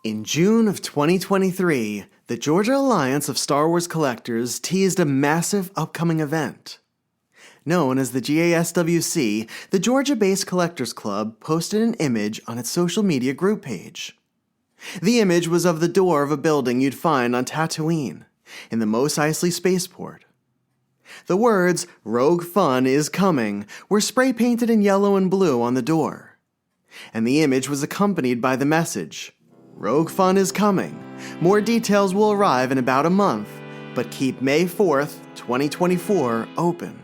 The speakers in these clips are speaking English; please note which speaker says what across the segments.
Speaker 1: In June of 2023, the Georgia Alliance of Star Wars Collectors teased a massive upcoming event. Known as the GASWC, the Georgia-based Collectors Club posted an image on its social media group page. The image was of the door of a building you'd find on Tatooine, in the Mos Eisley spaceport. The words, "Rogue Fun is coming," were spray-painted in yellow and blue on the door. And the image was accompanied by the message, "Rogue Fun is coming. More details will arrive in about a month, but keep May 4th, 2024 open."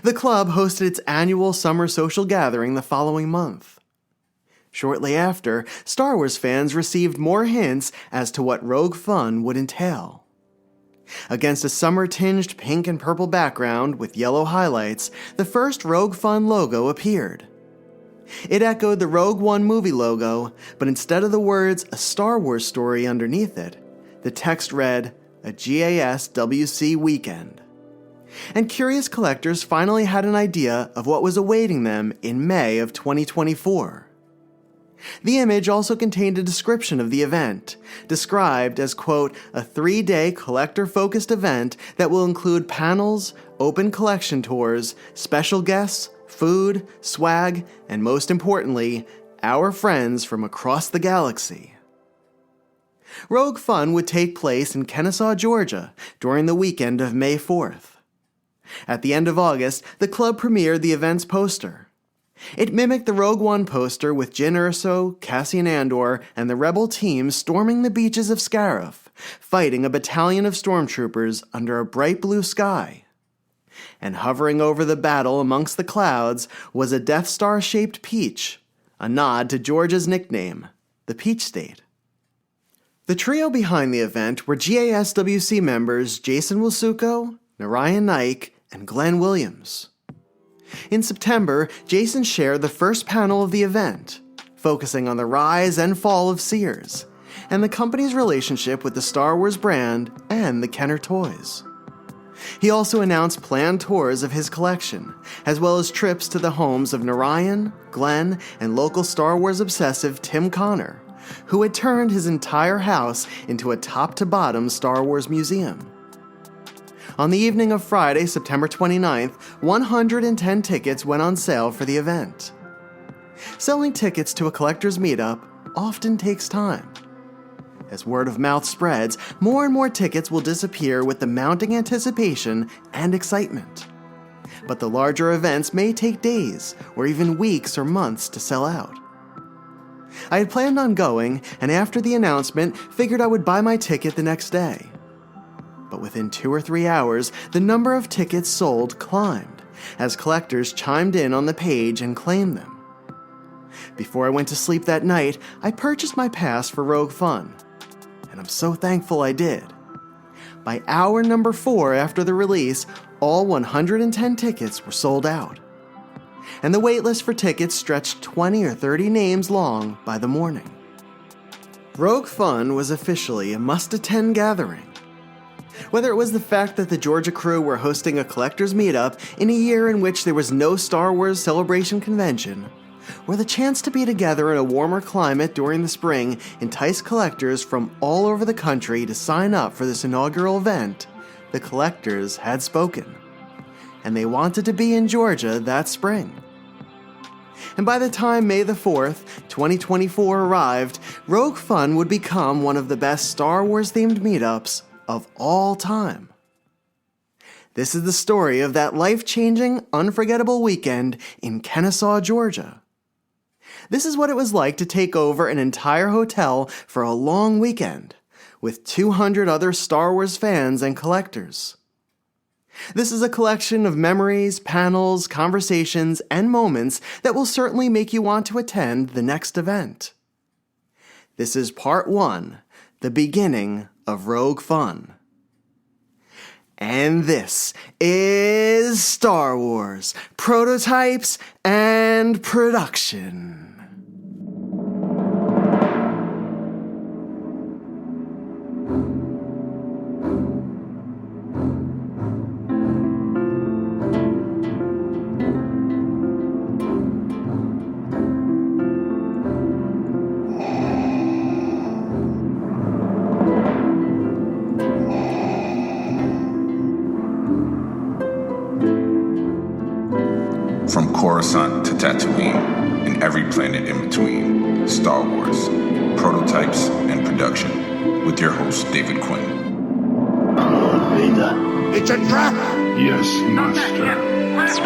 Speaker 1: The club hosted its annual summer social gathering the following month. Shortly after, Star Wars fans received more hints as to what Rogue Fun would entail. Against a summer-tinged pink and purple background with yellow highlights, the first Rogue Fun logo appeared. It echoed the Rogue One movie logo, but instead of the words "A Star Wars Story" underneath it, the text read, "A GASWC Weekend." And curious collectors finally had an idea of what was awaiting them in May of 2024. The image also contained a description of the event, described as, quote, "a 3-day collector-focused event that will include panels, open collection tours, special guests, food, swag, and most importantly, our friends from across the galaxy." Rogue Fun would take place in Kennesaw, Georgia, during the weekend of May 4th. At the end of August, the club premiered the event's poster. It mimicked the Rogue One poster with Jyn Erso, Cassian Andor, and the Rebel team storming the beaches of Scarif, fighting a battalion of stormtroopers under a bright blue sky. And hovering over the battle amongst the clouds was a Death Star-shaped peach, a nod to Georgia's nickname, the Peach State. The trio behind the event were GASWC members Jason Wilsuko, Narayan Naik, and Glenn Williams. In September, Jason shared the first panel of the event, focusing on the rise and fall of Sears, and the company's relationship with the Star Wars brand and the Kenner toys. He also announced planned tours of his collection, as well as trips to the homes of Narayan, Glenn, and local Star Wars obsessive Tim Connor, who had turned his entire house into a top-to-bottom Star Wars museum. On the evening of Friday, September 29th, 110 tickets went on sale for the event. Selling tickets to a collector's meetup often takes time. As word of mouth spreads, more and more tickets will disappear with the mounting anticipation and excitement. But the larger events may take days, or even weeks or months to sell out. I had planned on going, and after the announcement, figured I would buy my ticket the next day. But within 2 or 3 hours, the number of tickets sold climbed, as collectors chimed in on the page and claimed them. Before I went to sleep that night, I purchased my pass for Rogue Fun, and I'm so thankful I did. By hour number 4 after the release, all 110 tickets were sold out. And the waitlist for tickets stretched 20 or 30 names long by the morning. Rogue Fun was officially a must-attend gathering. Whether it was the fact that the Georgia crew were hosting a collector's meetup in a year in which there was no Star Wars Celebration convention, or the chance to be together in a warmer climate during the spring enticed collectors from all over the country to sign up for this inaugural event, the collectors had spoken. And they wanted to be in Georgia that spring. And by the time May the 4th, 2024 arrived, Rogue Fun would become one of the best Star Wars-themed meetups of all time. This is the story of that life-changing, unforgettable weekend in Kennesaw, Georgia. This is what it was like to take over an entire hotel for a long weekend, with 200 other Star Wars fans and collectors. This is a collection of memories, panels, conversations, and moments that will certainly make you want to attend the next event. This is part 1, the beginning of Rogue Fun. And this is Star Wars, Prototypes and Production.
Speaker 2: From Coruscant to Tatooine, and every planet in between, Star Wars, prototypes and production, with your host, David Quinn.
Speaker 3: Vader.
Speaker 4: It's a trap!
Speaker 5: Yes, Master.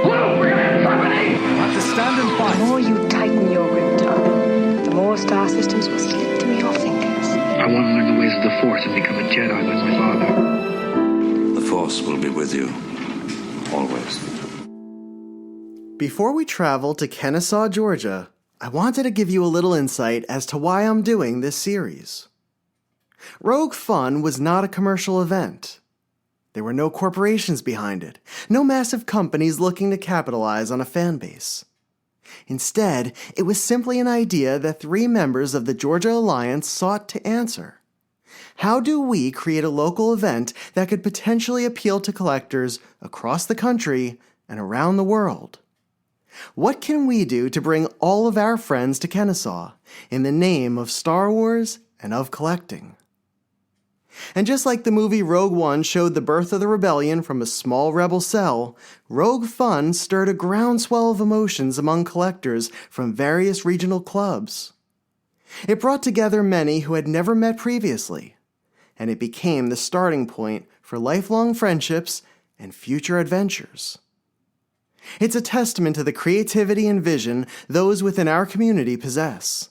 Speaker 4: Whoa, we're gonna have company!
Speaker 6: Have to stand and fight.
Speaker 7: The more you tighten your grip, John, the more star systems will slip through your fingers.
Speaker 8: I want to learn the ways of the Force and become a Jedi like my father.
Speaker 9: The Force will be with you, always.
Speaker 1: Before we travel to Kennesaw, Georgia, I wanted to give you a little insight as to why I'm doing this series. Rogue Fun was not a commercial event. There were no corporations behind it, no massive companies looking to capitalize on a fan base. Instead, it was simply an idea that 3 members of the Georgia Alliance sought to answer. How do we create a local event that could potentially appeal to collectors across the country and around the world? What can we do to bring all of our friends to Kennesaw in the name of Star Wars and of collecting? And just like the movie Rogue One showed the birth of the rebellion from a small rebel cell, Rogue Fun stirred a groundswell of emotions among collectors from various regional clubs. It brought together many who had never met previously, and it became the starting point for lifelong friendships and future adventures. It's a testament to the creativity and vision those within our community possess.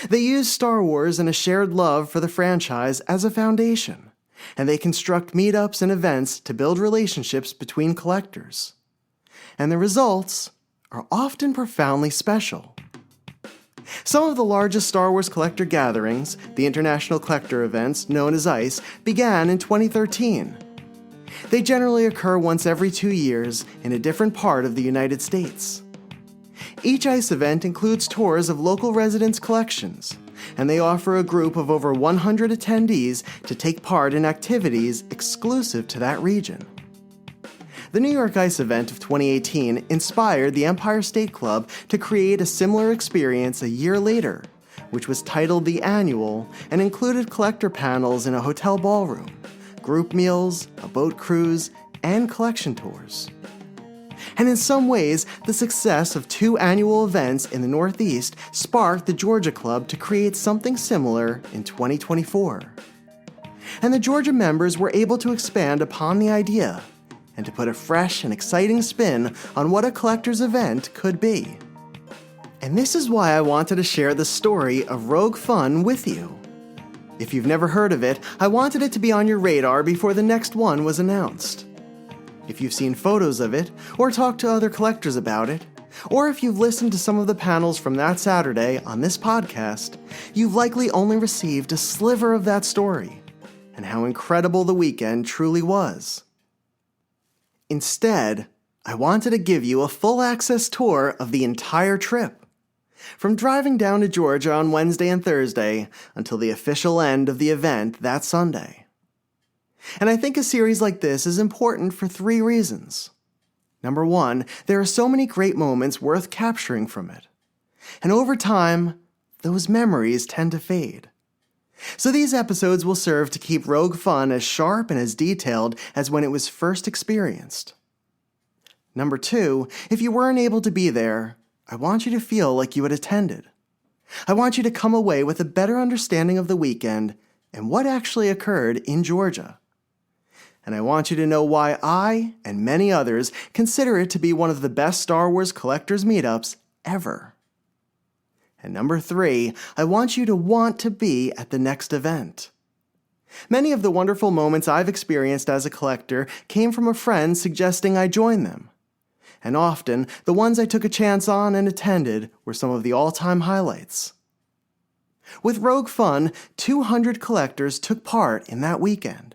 Speaker 1: They use Star Wars and a shared love for the franchise as a foundation, and they construct meetups and events to build relationships between collectors. And the results are often profoundly special. Some of the largest Star Wars collector gatherings, the International Collector events known as ICE, began in 2013. They generally occur once every 2 years in a different part of the United States. Each ICE event includes tours of local residents' collections, and they offer a group of over 100 attendees to take part in activities exclusive to that region. The New York ICE event of 2018 inspired the Empire State Club to create a similar experience a year later, which was titled The Annual and included collector panels in a hotel ballroom, group meals, a boat cruise, and collection tours. And in some ways, the success of 2 annual events in the Northeast sparked the Georgia Club to create something similar in 2024. And the Georgia members were able to expand upon the idea and to put a fresh and exciting spin on what a collector's event could be. And this is why I wanted to share the story of Rogue Fun with you. If you've never heard of it, I wanted it to be on your radar before the next one was announced. If you've seen photos of it, or talked to other collectors about it, or if you've listened to some of the panels from that Saturday on this podcast, you've likely only received a sliver of that story, and how incredible the weekend truly was. Instead, I wanted to give you a full-access tour of the entire trip, from driving down to Georgia on Wednesday and Thursday until the official end of the event that Sunday. And I think a series like this is important for 3 reasons. Number 1, there are so many great moments worth capturing from it. And over time, those memories tend to fade. So these episodes will serve to keep Rogue Fun as sharp and as detailed as when it was first experienced. Number 2, if you weren't able to be there, I want you to feel like you had attended. I want you to come away with a better understanding of the weekend and what actually occurred in Georgia. And I want you to know why I, and many others, consider it to be one of the best Star Wars collectors meetups ever. And number 3, I want you to want to be at the next event. Many of the wonderful moments I've experienced as a collector came from a friend suggesting I join them. And often, the ones I took a chance on and attended were some of the all-time highlights. With Rogue Fun, 200 collectors took part in that weekend.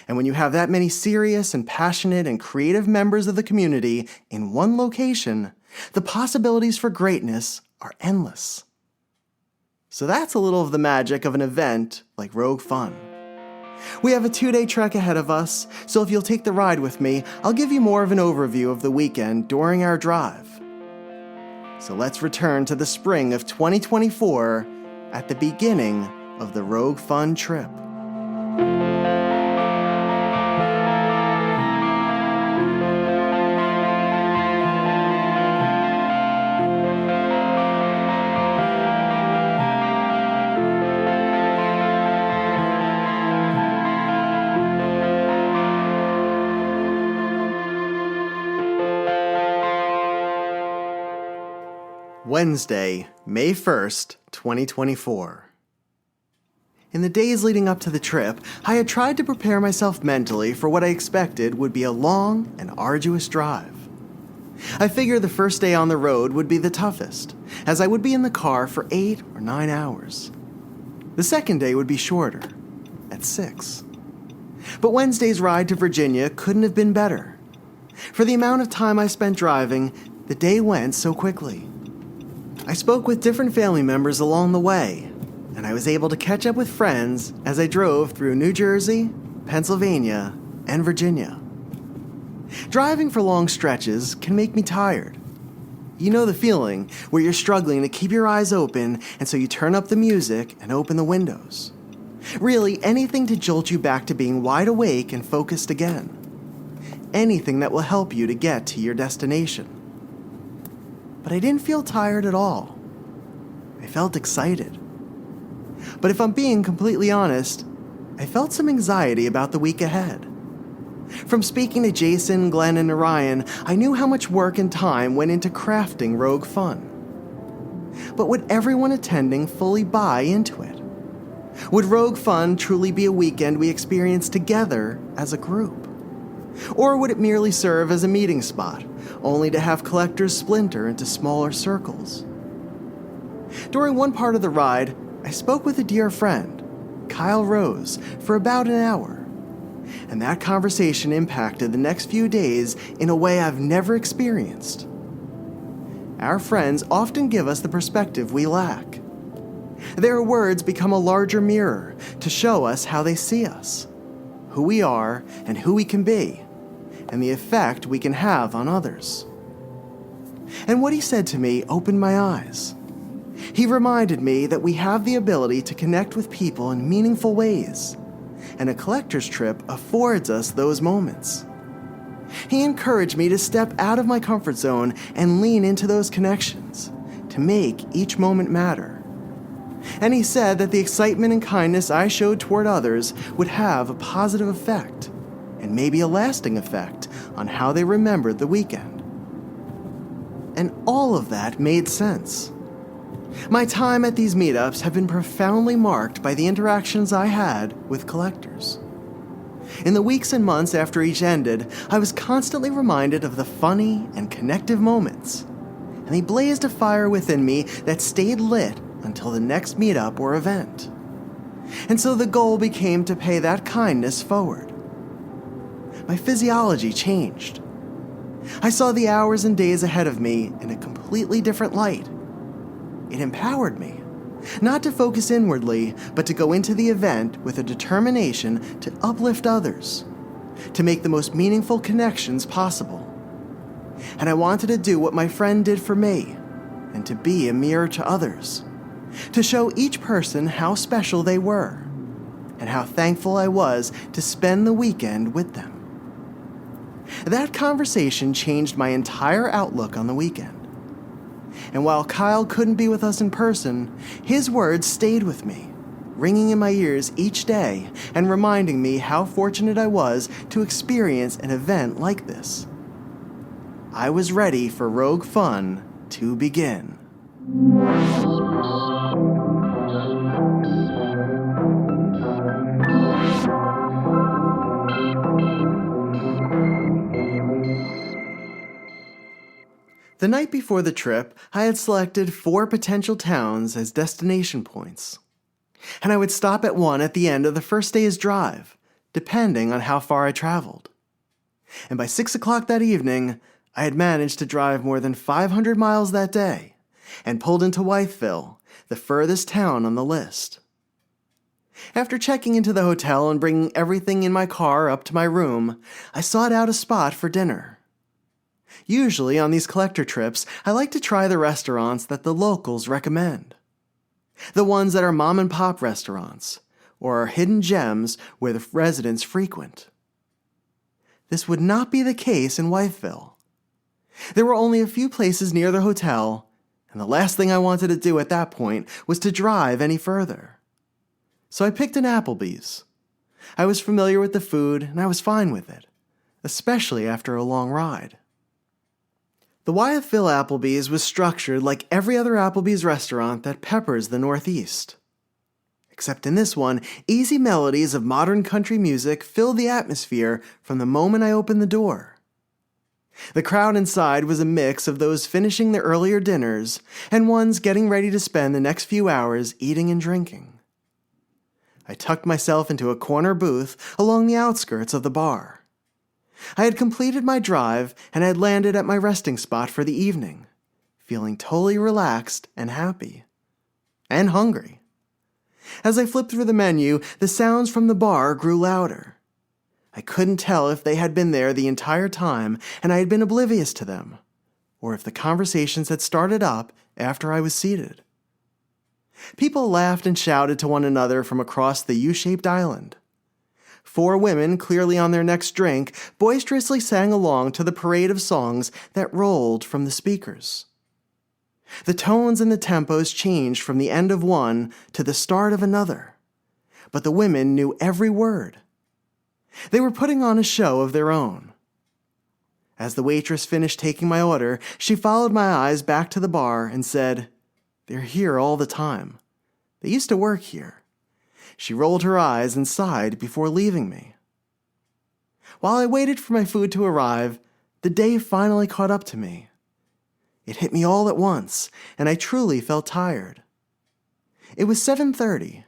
Speaker 1: And when you have that many serious and passionate and creative members of the community in one location, the possibilities for greatness are endless. So that's a little of the magic of an event like Rogue Fun. We have a 2-day trek ahead of us, so if you'll take the ride with me, I'll give you more of an overview of the weekend during our drive. So let's return to the spring of 2024 at the beginning of the Rogue Fun trip. Wednesday, May 1st, 2024. In the days leading up to the trip, I had tried to prepare myself mentally for what I expected would be a long and arduous drive. I figured the first day on the road would be the toughest, as I would be in the car for 8 or 9 hours. The second day would be shorter, at 6. But Wednesday's ride to Virginia couldn't have been better. For the amount of time I spent driving, the day went so quickly. I spoke with different family members along the way, and I was able to catch up with friends as I drove through New Jersey, Pennsylvania, and Virginia. Driving for long stretches can make me tired. You know the feeling where you're struggling to keep your eyes open, and so you turn up the music and open the windows. Really, anything to jolt you back to being wide awake and focused again. Anything that will help you to get to your destination. But I didn't feel tired at all. I felt excited. But if I'm being completely honest, I felt some anxiety about the week ahead. From speaking to Jason, Glenn, and Orion, I knew how much work and time went into crafting Rogue Fun. But would everyone attending fully buy into it? Would Rogue Fun truly be a weekend we experience together as a group? Or would it merely serve as a meeting spot, only to have collectors splinter into smaller circles? During one part of the ride, I spoke with a dear friend, Kyle Rose, for about an hour. And that conversation impacted the next few days in a way I've never experienced. Our friends often give us the perspective we lack. Their words become a larger mirror to show us how they see us, who we are and who we can be, and the effect we can have on others. And what he said to me opened my eyes. He reminded me that we have the ability to connect with people in meaningful ways, and a collector's trip affords us those moments. He encouraged me to step out of my comfort zone and lean into those connections, to make each moment matter. And he said that the excitement and kindness I showed toward others would have a positive effect, and maybe a lasting effect, on how they remembered the weekend. And all of that made sense. My time at these meetups have been profoundly marked by the interactions I had with collectors. In the weeks and months after each ended, I was constantly reminded of the funny and connective moments, and they blazed a fire within me that stayed lit until the next meetup or event. And so the goal became to pay that kindness forward. My physiology changed. I saw the hours and days ahead of me in a completely different light. It empowered me, not to focus inwardly, but to go into the event with a determination to uplift others, to make the most meaningful connections possible. And I wanted to do what my friend did for me, and to be a mirror to others, to show each person how special they were, and how thankful I was to spend the weekend with them. That conversation changed my entire outlook on the weekend. And while Kyle couldn't be with us in person, his words stayed with me, ringing in my ears each day and reminding me how fortunate I was to experience an event like this. I was ready for Rogue Fun to begin. The night before the trip, I had selected 4 potential towns as destination points. And I would stop at one at the end of the first day's drive, depending on how far I traveled. And by 6 o'clock that evening, I had managed to drive more than 500 miles that day and pulled into Wytheville, the furthest town on the list. After checking into the hotel and bringing everything in my car up to my room, I sought out a spot for dinner. Usually on these collector trips, I like to try the restaurants that the locals recommend. The ones that are mom and pop restaurants, or are hidden gems where the residents frequent. This would not be the case in Wytheville. There were only a few places near the hotel, and the last thing I wanted to do at that point was to drive any further. So I picked an Applebee's. I was familiar with the food, and I was fine with it, especially after a long ride. The Wyethville Applebee's was structured like every other Applebee's restaurant that peppers the Northeast. Except in this one, easy melodies of modern country music filled the atmosphere from the moment I opened the door. The crowd inside was a mix of those finishing their earlier dinners and ones getting ready to spend the next few hours eating and drinking. I tucked myself into a corner booth along the outskirts of the bar. I had completed my drive and had landed at my resting spot for the evening, feeling totally relaxed and happy. And hungry. As I flipped through the menu, the sounds from the bar grew louder. I couldn't tell if they had been there the entire time and I had been oblivious to them, or if the conversations had started up after I was seated. People laughed and shouted to one another from across the U-shaped island. 4 women, clearly on their next drink, boisterously sang along to the parade of songs that rolled from the speakers. The tones and the tempos changed from the end of one to the start of another, but the women knew every word. They were putting on a show of their own. As the waitress finished taking my order, she followed my eyes back to the bar and said, "They're here all the time. They used to work here." She rolled her eyes and sighed before leaving me. While I waited for my food to arrive, the day finally caught up to me. It hit me all at once, and I truly felt tired. It was 7:30.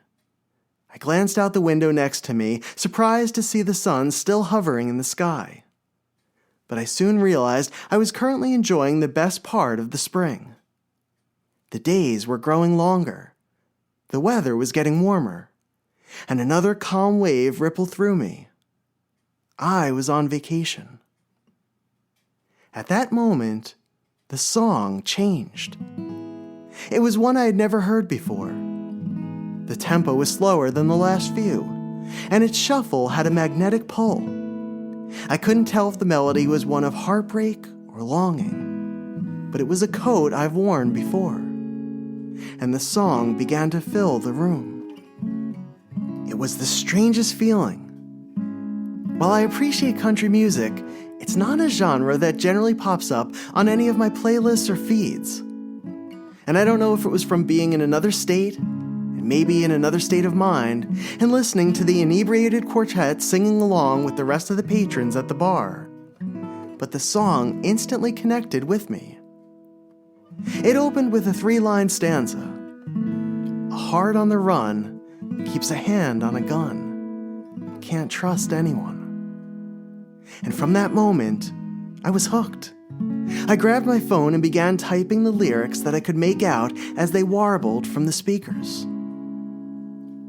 Speaker 1: I glanced out the window next to me, surprised to see the sun still hovering in the sky. But I soon realized I was currently enjoying the best part of the spring. The days were growing longer. The weather was getting warmer, and another calm wave rippled through me. I was on vacation. At that moment, the song changed. It was one I had never heard before. The tempo was slower than the last few, and its shuffle had a magnetic pull. I couldn't tell if the melody was one of heartbreak or longing, but it was a coat I've worn before, and the song began to fill the room. It was the strangest feeling. While I appreciate country music, it's not a genre that generally pops up on any of my playlists or feeds. And I don't know if it was from being in another state, and maybe in another state of mind, and listening to the inebriated quartet singing along with the rest of the patrons at the bar. But the song instantly connected with me. It opened with a 3-line stanza. "A heart on the run keeps a hand on a gun. Can't trust anyone." And from that moment, I was hooked. I grabbed my phone and began typing the lyrics that I could make out as they warbled from the speakers.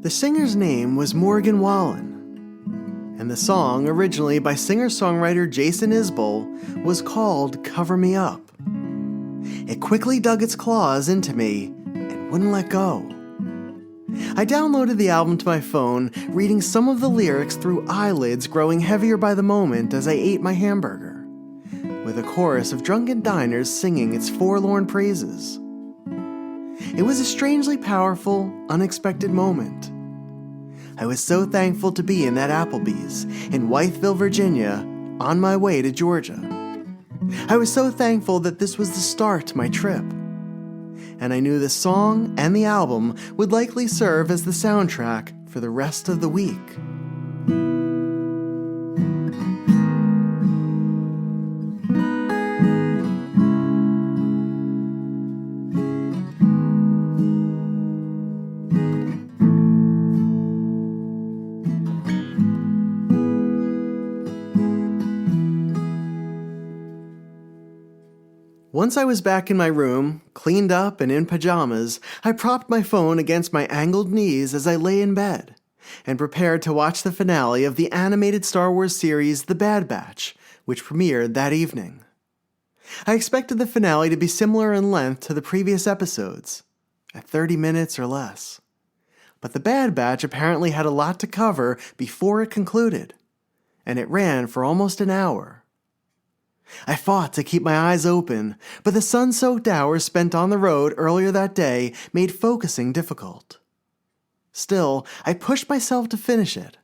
Speaker 1: The singer's name was Morgan Wallen, and the song, originally by singer-songwriter Jason Isbell, was called "Cover Me Up." It quickly dug its claws into me and wouldn't let go. I downloaded the album to my phone, reading some of the lyrics through eyelids growing heavier by the moment as I ate my hamburger, with a chorus of drunken diners singing its forlorn praises. It was a strangely powerful, unexpected moment. I was so thankful to be in that Applebee's in Wyethville, Virginia, on my way to Georgia. I was so thankful that this was the start to my trip. And I knew the song and the album would likely serve as the soundtrack for the rest of the week. Once I was back in my room, cleaned up and in pajamas, I propped my phone against my angled knees as I lay in bed, and prepared to watch the finale of the animated Star Wars series The Bad Batch, which premiered that evening. I expected the finale to be similar in length to the previous episodes, at 30 minutes or less. But The Bad Batch apparently had a lot to cover before it concluded, and it ran for almost an hour. I fought to keep my eyes open, but the sun-soaked hours spent on the road earlier that day made focusing difficult. Still, I pushed myself to finish it.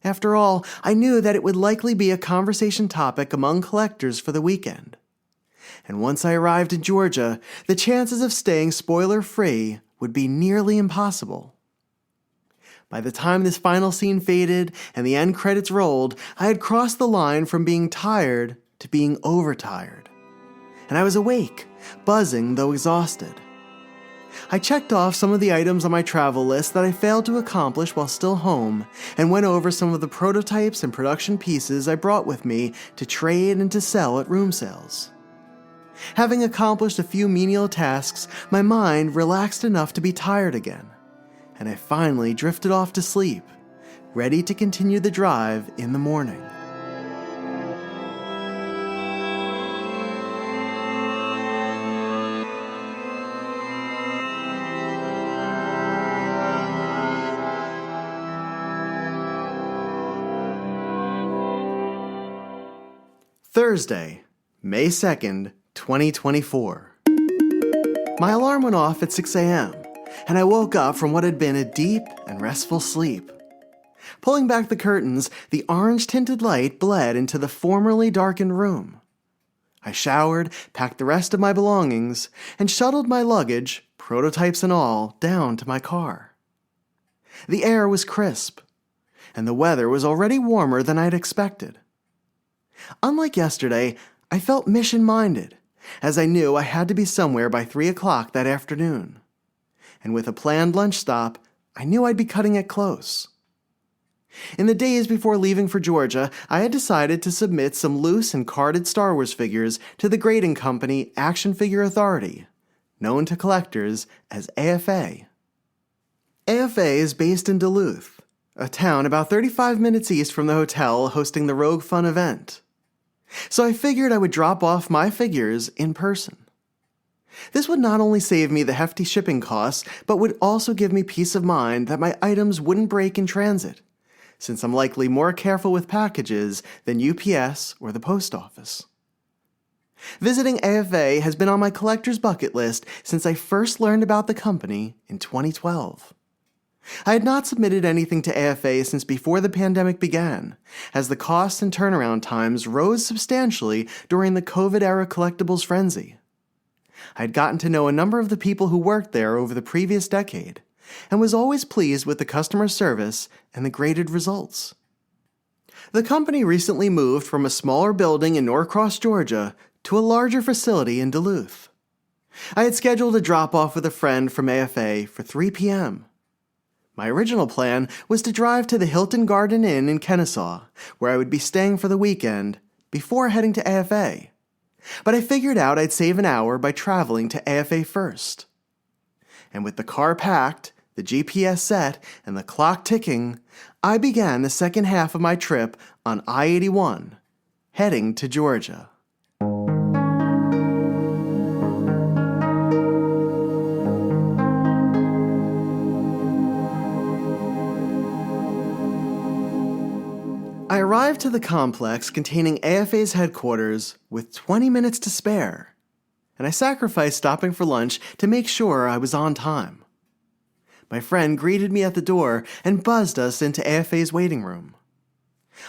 Speaker 1: After all, I knew that it would likely be a conversation topic among collectors for the weekend. and once I arrived in Georgia, the chances of staying spoiler-free would be nearly impossible. By the time this final scene faded and the end credits rolled, I had crossed the line from being tired to being overtired. And I was awake, buzzing though exhausted. I checked off some of the items on my travel list that I failed to accomplish while still home, and went over some of the prototypes and production pieces I brought with me to trade and to sell at room sales. Having accomplished a few menial tasks, my mind relaxed enough to be tired again, and I finally drifted off to sleep, ready to continue the drive in the morning. Thursday, May 2nd, 2024. My alarm went off at 6 a.m., and I woke up from what had been a deep and restful sleep. Pulling back the curtains, the orange-tinted light bled into the formerly darkened room. I showered, packed the rest of my belongings, and shuttled my luggage, prototypes and all, down to my car. The air was crisp, and the weather was already warmer than I'd expected. Unlike yesterday, I felt mission-minded, as I knew I had to be somewhere by 3 o'clock that afternoon. And with a planned lunch stop, I knew I'd be cutting it close. In the days before leaving for Georgia, I had decided to submit some loose and carded Star Wars figures to the grading company Action Figure Authority, known to collectors as AFA. AFA is based in Duluth, a town about 35 minutes east from the hotel hosting the Rogue Fun event. So I figured I would drop off my figures in person. This would not only save me the hefty shipping costs, but would also give me peace of mind that my items wouldn't break in transit, since I'm likely more careful with packages than UPS or the post office. Visiting AFA has been on my collector's bucket list since I first learned about the company in 2012. I had not submitted anything to AFA since before the pandemic began, as the costs and turnaround times rose substantially during the COVID-era collectibles frenzy. I had gotten to know a number of the people who worked there over the previous decade, and was always pleased with the customer service and the graded results. The company recently moved from a smaller building in Norcross, Georgia, to a larger facility in Duluth. I had scheduled a drop-off with a friend from AFA for 3 p.m. My original plan was to drive to the Hilton Garden Inn in Kennesaw, where I would be staying for the weekend, before heading to AFA. But I figured out I'd save an hour by traveling to AFA first. And with the car packed, the GPS set, and the clock ticking, I began the second half of my trip on I-81, heading to Georgia. I arrived to the complex containing AFA's headquarters with 20 minutes to spare, and I sacrificed stopping for lunch to make sure I was on time. My friend greeted me at the door and buzzed us into AFA's waiting room.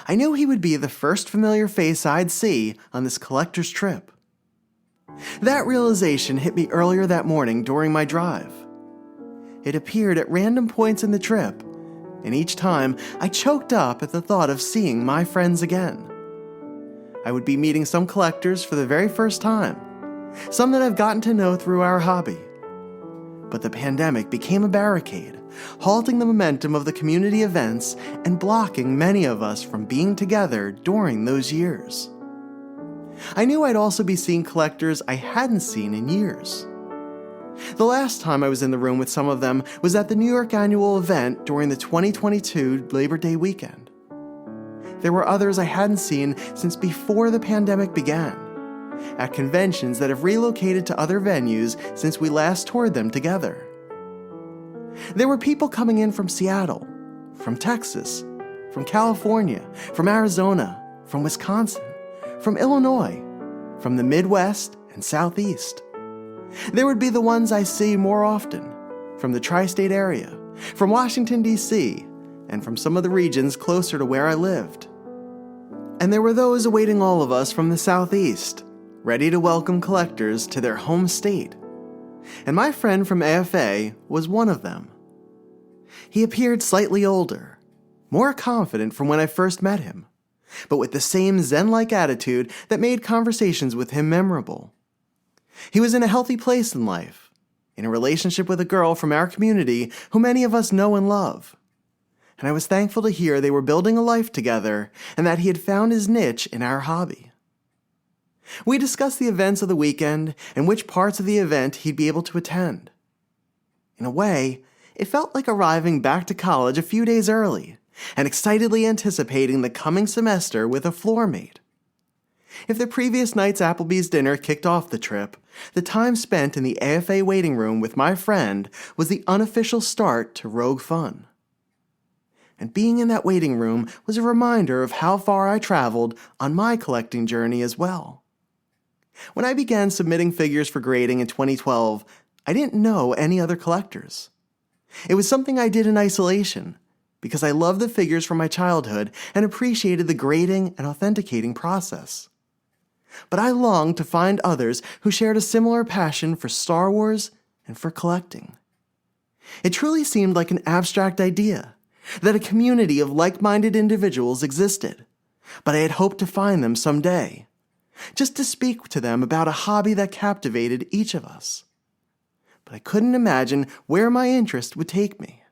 Speaker 1: I knew he would be the first familiar face I'd see on this collector's trip. That realization hit me earlier that morning during my drive. It appeared at random points in the trip, and each time I choked up at the thought of seeing my friends again. I would be meeting some collectors for the very first time, some that I've gotten to know through our hobby. But the pandemic became a barricade, halting the momentum of the community events and blocking many of us from being together during those years. I knew I'd also be seeing collectors I hadn't seen in years. The last time I was in the room with some of them was at the New York annual event during the 2022 Labor Day weekend. There were others I hadn't seen since before the pandemic began, at conventions that have relocated to other venues since we last toured them together. There were people coming in from Seattle, from Texas, from California, from Arizona, from Wisconsin, from Illinois, from the Midwest and Southeast. There would be the ones I see more often, from the tri-state area, from Washington, D.C., and from some of the regions closer to where I lived. And there were those awaiting all of us from the Southeast, ready to welcome collectors to their home state. And my friend from AFA was one of them. He appeared slightly older, more confident from when I first met him, but with the same Zen-like attitude that made conversations with him memorable. He was in a healthy place in life, in a relationship with a girl from our community who many of us know and love. And I was thankful to hear they were building a life together and that he had found his niche in our hobby. We discussed the events of the weekend and which parts of the event he'd be able to attend. In a way, it felt like arriving back to college a few days early and excitedly anticipating the coming semester with a floor mate. If the previous night's Applebee's dinner kicked off the trip, the time spent in the AFA waiting room with my friend was the unofficial start to Rogue Fun. And being in that waiting room was a reminder of how far I traveled on my collecting journey as well. When I began submitting figures for grading in 2012, I didn't know any other collectors. It was something I did in isolation, because I loved the figures from my childhood and appreciated the grading and authenticating process. But I longed to find others who shared a similar passion for Star Wars and for collecting. It truly seemed like an abstract idea, that a community of like-minded individuals existed, but I had hoped to find them someday, just to speak to them about a hobby that captivated each of us. But I couldn't imagine where my interest would take me.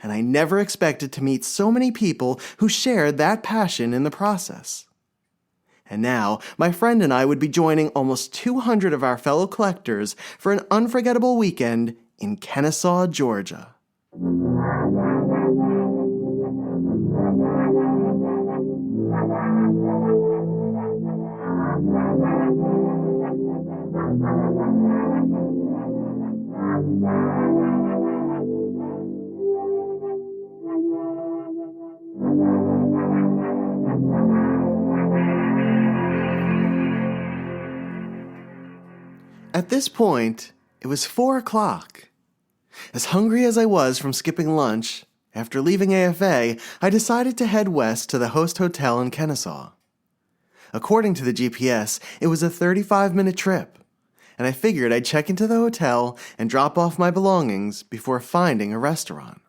Speaker 1: And I never expected to meet so many people who shared that passion in the process. And now, my friend and I would be joining almost 200 of our fellow collectors for an unforgettable weekend in Kennesaw, Georgia. At this point, it was 4 o'clock. As hungry as I was from skipping lunch, after leaving AFA, I decided to head west to the host hotel in Kennesaw. According to the GPS, it was a 35-minute trip, and I figured I'd check into the hotel and drop off my belongings before finding a restaurant.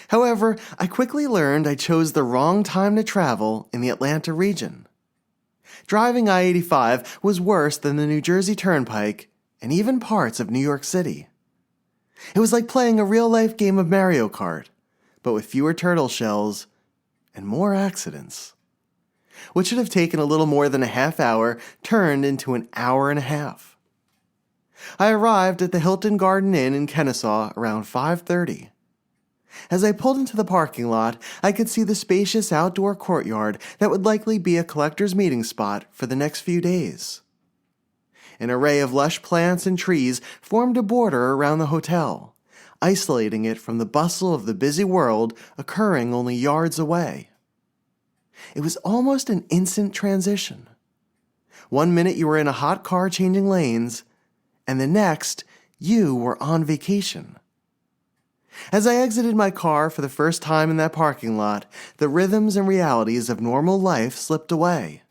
Speaker 1: However, I quickly learned I chose the wrong time to travel in the Atlanta region. Driving I-85 was worse than the New Jersey Turnpike and even parts of New York City. It was like playing a real-life game of Mario Kart, but with fewer turtle shells and more accidents. What should have taken a little more than a half hour turned into an hour and a half. I arrived at the Hilton Garden Inn in Kennesaw around 5:30. As I pulled into the parking lot, I could see the spacious outdoor courtyard that would likely be a collector's meeting spot for the next few days. An array of lush plants and trees formed a border around the hotel, isolating it from the bustle of the busy world occurring only yards away. It was almost an instant transition. 1 minute you were in a hot car changing lanes, and the next, you were on vacation. As I exited my car for the first time in that parking lot, the rhythms and realities of normal life slipped away,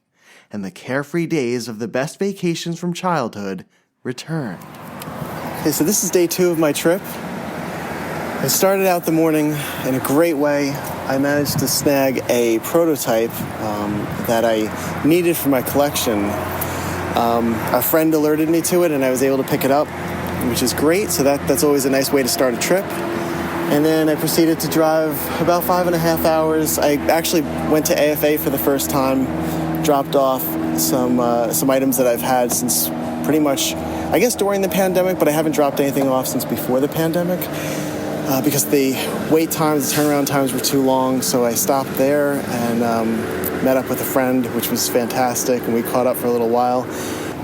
Speaker 1: and the carefree days of the best vacations from childhood returned. Okay, so this is day 2 of my trip. I started out the morning in a great way. I managed to snag a prototype that I needed for my collection. A friend alerted me to it, and I was able to pick it up, which is great. So that's always a nice way to start a trip. And then I proceeded to drive about 5.5 hours. I actually went to AFA for the first time, dropped off some items that I've had since pretty much, I guess, during the pandemic, but I haven't dropped anything off since before the pandemic because the wait times, the turnaround times were too long. So I stopped there and met up with a friend, which was fantastic, and we caught up for a little while.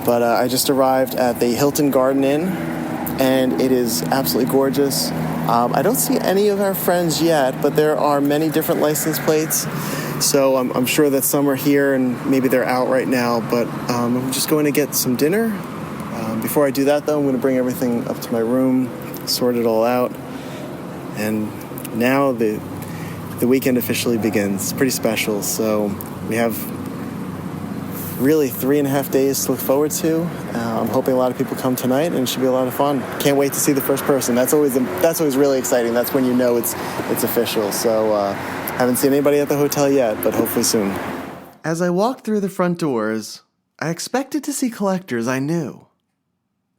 Speaker 1: But I just arrived at the Hilton Garden Inn, and it is absolutely gorgeous. I don't see any of our friends yet, but there are many different license plates. So I'm sure that some are here and maybe they're out right now, but I'm just going to get some dinner. Before I do that, though, I'm going to bring everything up to my room, sort it all out. And now the weekend officially begins. It's pretty special. So we have really 3.5 days to look forward to. I'm hoping a lot of people come tonight, and it should be a lot of fun. Can't wait to see the first person. That's always really exciting. That's when you know it's official. So haven't seen anybody at the hotel yet, but hopefully soon. As I walked through the front doors, I expected to see collectors I knew,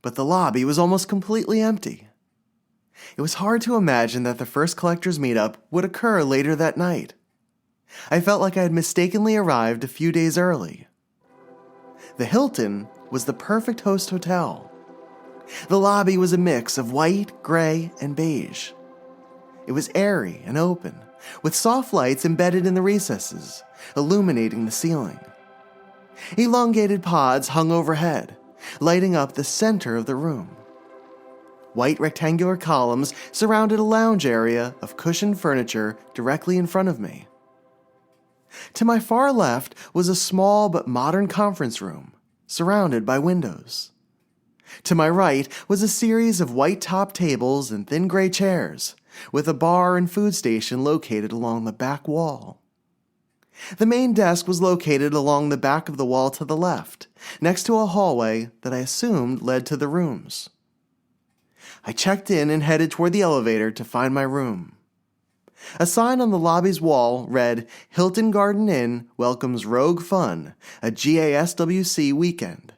Speaker 1: but the lobby was almost completely empty. It was hard to imagine that the first collectors meetup would occur later that night. I felt like I had mistakenly arrived a few days early. The Hilton was the perfect host hotel. The lobby was a mix of white, gray, and beige. It was airy and open, with soft lights embedded in the recesses, illuminating the ceiling. Elongated pods hung overhead, lighting up the center of the room. White rectangular columns surrounded a lounge area of cushioned furniture directly in front of me. To my far left was a small but modern conference room, surrounded by windows. To my right was a series of white-topped tables and thin gray chairs, with a bar and food station located along the back wall. The main desk was located along the back of the wall to the left, next to a hallway that I assumed led to the rooms. I checked in and headed toward the elevator to find my room. A sign on the lobby's wall read, "Hilton Garden Inn welcomes Rogue Fun, a GASWC weekend,"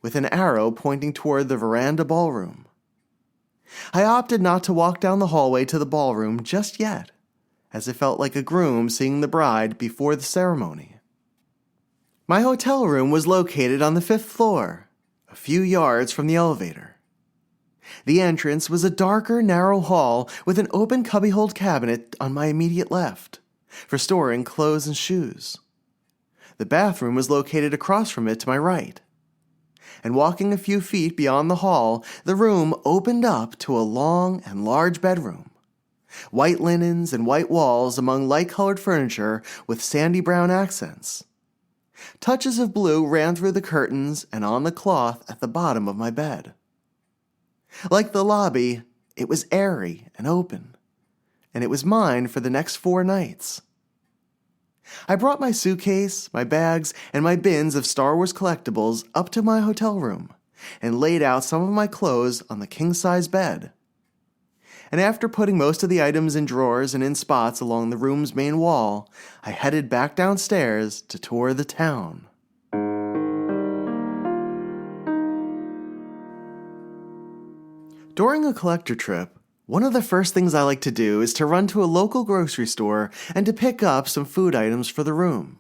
Speaker 1: with an arrow pointing toward the veranda ballroom. I opted not to walk down the hallway to the ballroom just yet, as it felt like a groom seeing the bride before the ceremony. My hotel room was located on the 5th floor, a few yards from the elevator. The entrance was a darker, narrow hall with an open cubbyhole cabinet on my immediate left, for storing clothes and shoes. The bathroom was located across from it to my right. And walking a few feet beyond the hall, the room opened up to a long and large bedroom. White linens and white walls among light-colored furniture with sandy brown accents. Touches of blue ran through the curtains and on the cloth at the bottom of my bed. Like the lobby, it was airy and open, and it was mine for the next 4 nights. I brought my suitcase, my bags, and my bins of Star Wars collectibles up to my hotel room and laid out some of my clothes on the king-size bed. And after putting most of the items in drawers and in spots along the room's main wall, I headed back downstairs to tour the town. During a collector trip, one of the first things I like to do is to run to a local grocery store and to pick up some food items for the room,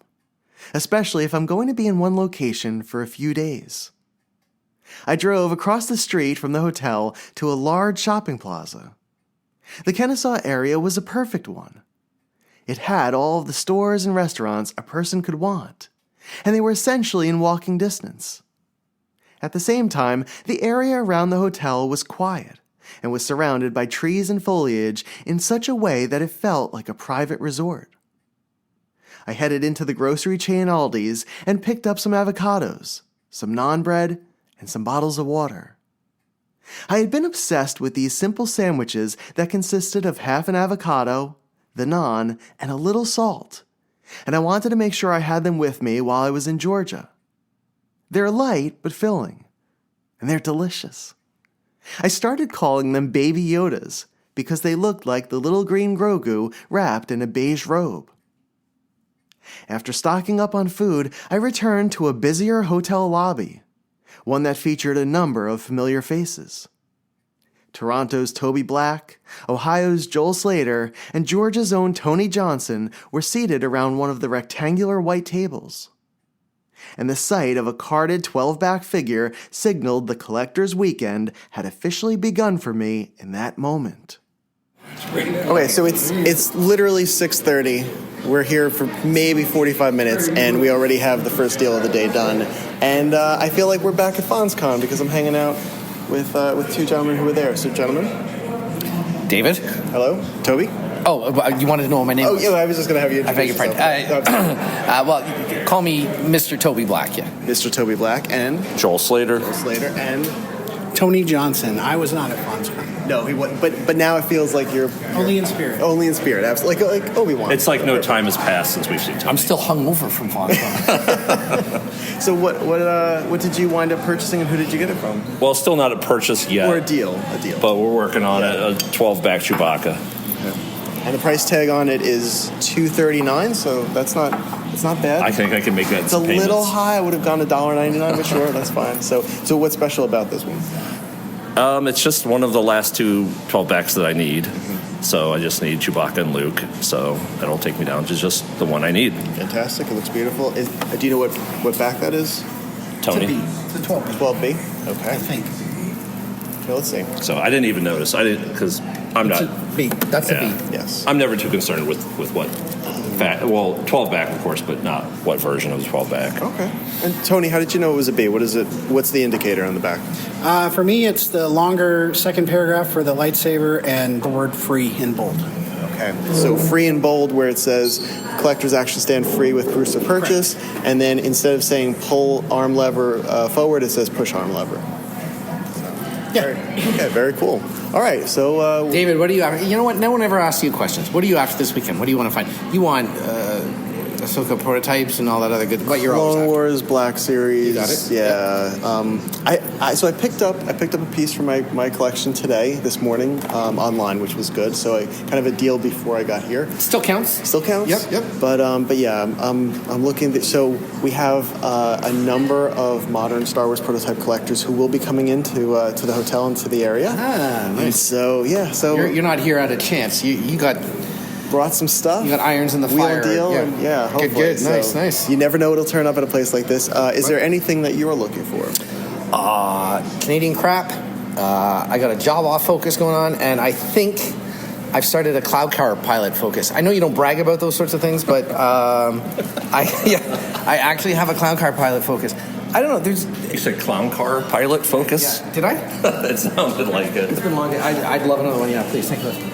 Speaker 1: especially if I'm going to be in one location for a few days. I drove across the street from the hotel to a large shopping plaza. The Kennesaw area was a perfect one. It had all of the stores and restaurants a person could want, and they were essentially in walking distance. At the same time, the area around the hotel was quiet and was surrounded by trees and foliage in such a way that it felt like a private resort. I headed into the grocery chain Aldi's and picked up some avocados, some naan bread, and some bottles of water. I had been obsessed with these simple sandwiches that consisted of half an avocado, the naan, and a little salt, and I wanted to make sure I had them with me while I was in Georgia. They're light but filling, and they're delicious. I started calling them Baby Yodas because they looked like the little green Grogu wrapped in a beige robe. After stocking up on food, I returned to a busier hotel lobby, one that featured a number of familiar faces. Toronto's Toby Black, Ohio's Joel Slater, and Georgia's own Tony Johnson were seated around one of the rectangular white tables. And the sight of a carded 12-back figure signaled the collector's weekend had officially begun for me in that moment. Okay, so it's literally 6:30. We're here for maybe 45 minutes, and we already have the first deal of the day done. And I feel like we're back at FonzCon because I'm hanging out with 2 gentlemen who were there. So, gentlemen.
Speaker 3: David.
Speaker 1: Hello. Toby.
Speaker 3: Oh, you wanted to know what my name was?
Speaker 1: Oh, yeah, I was just going to have you introduce yourself.
Speaker 3: Well, call me Mr. Toby Black, yeah.
Speaker 1: Mr. Toby Black and...
Speaker 9: Joel Slater.
Speaker 1: Joel Slater and...
Speaker 4: Tony Johnson. I was not at FonzCon.
Speaker 1: No, he wasn't. But now it feels like you're
Speaker 4: Only in spirit.
Speaker 1: only in spirit. Absolutely, like Obi-Wan.
Speaker 6: It's like no time has passed since we've seen Tony.
Speaker 3: I'm still hungover from Foxconn.
Speaker 1: So what did you wind up purchasing, and who did you get it from?
Speaker 6: Well, still not a purchase yet.
Speaker 1: Or a deal.
Speaker 6: But we're working on it. A 12-back Chewbacca.
Speaker 1: And the price tag on it is $239, so it's not bad.
Speaker 6: I think I can make that.
Speaker 1: It's a little high. I would have gone to $1.99, but sure, that's fine. So what's special about this one?
Speaker 6: It's just one of the last two 12-backs that I need. So I just need Chewbacca and Luke. So that'll take me down to just the one I need.
Speaker 1: Fantastic. It looks beautiful. Do you know what back that is?
Speaker 6: Tony.
Speaker 4: It's a 12B.
Speaker 1: 12B? Okay.
Speaker 4: I think.
Speaker 1: Okay, let's see.
Speaker 6: So I didn't even notice. I didn't because I'm
Speaker 4: It's
Speaker 6: not.
Speaker 4: a B. That's a B.
Speaker 1: Yes.
Speaker 6: I'm never too concerned with what. 12-back, of course, but not what version of the 12-back.
Speaker 1: Okay. And Tony, how did you know it was a B? What is it? What's the indicator on the back?
Speaker 4: For me, it's the longer second paragraph for the lightsaber and the word free in bold.
Speaker 1: Okay. So free in bold, where it says collectors actually stand free with proofs of purchase, and then instead of saying pull arm lever forward, it says push arm lever. Okay, very cool. All right, so
Speaker 3: David, what do you after? You know what? No one ever asks you questions. What are you after this weekend? What do you want to find? You want Ahsoka prototypes and all that other good. What you're always
Speaker 1: Clone
Speaker 3: after.
Speaker 1: Wars Black Series.
Speaker 3: You got it?
Speaker 1: Yeah. So I picked up a piece from my collection this morning online, which was good. So I kind of a deal before I got here.
Speaker 3: Still counts.
Speaker 1: Still counts.
Speaker 3: Yep.
Speaker 1: But yeah, I'm looking. So we have a number of modern Star Wars prototype collectors who will be coming into to the hotel and to the area.
Speaker 3: Ah, nice.
Speaker 1: And so yeah, so
Speaker 3: You're not here at a chance. You got
Speaker 1: brought some stuff.
Speaker 3: You got irons in the
Speaker 1: wheel
Speaker 3: fire.
Speaker 1: deal.
Speaker 3: Yeah.
Speaker 1: And yeah, hopefully.
Speaker 3: Good.
Speaker 1: So
Speaker 3: Nice.
Speaker 1: You never know what'll turn up at a place like this. Is there anything that you are looking for?
Speaker 3: Canadian crap. I got a Jawa focus going on, and I think I've started a cloud car pilot focus. I know you don't brag about those sorts of things, but I actually have a cloud car pilot focus. I don't know.
Speaker 6: You said clown car pilot focus?
Speaker 3: Yeah. Did I?
Speaker 6: It sounded like it.
Speaker 3: It's been long. I'd love another one. Yeah, please. Thank you.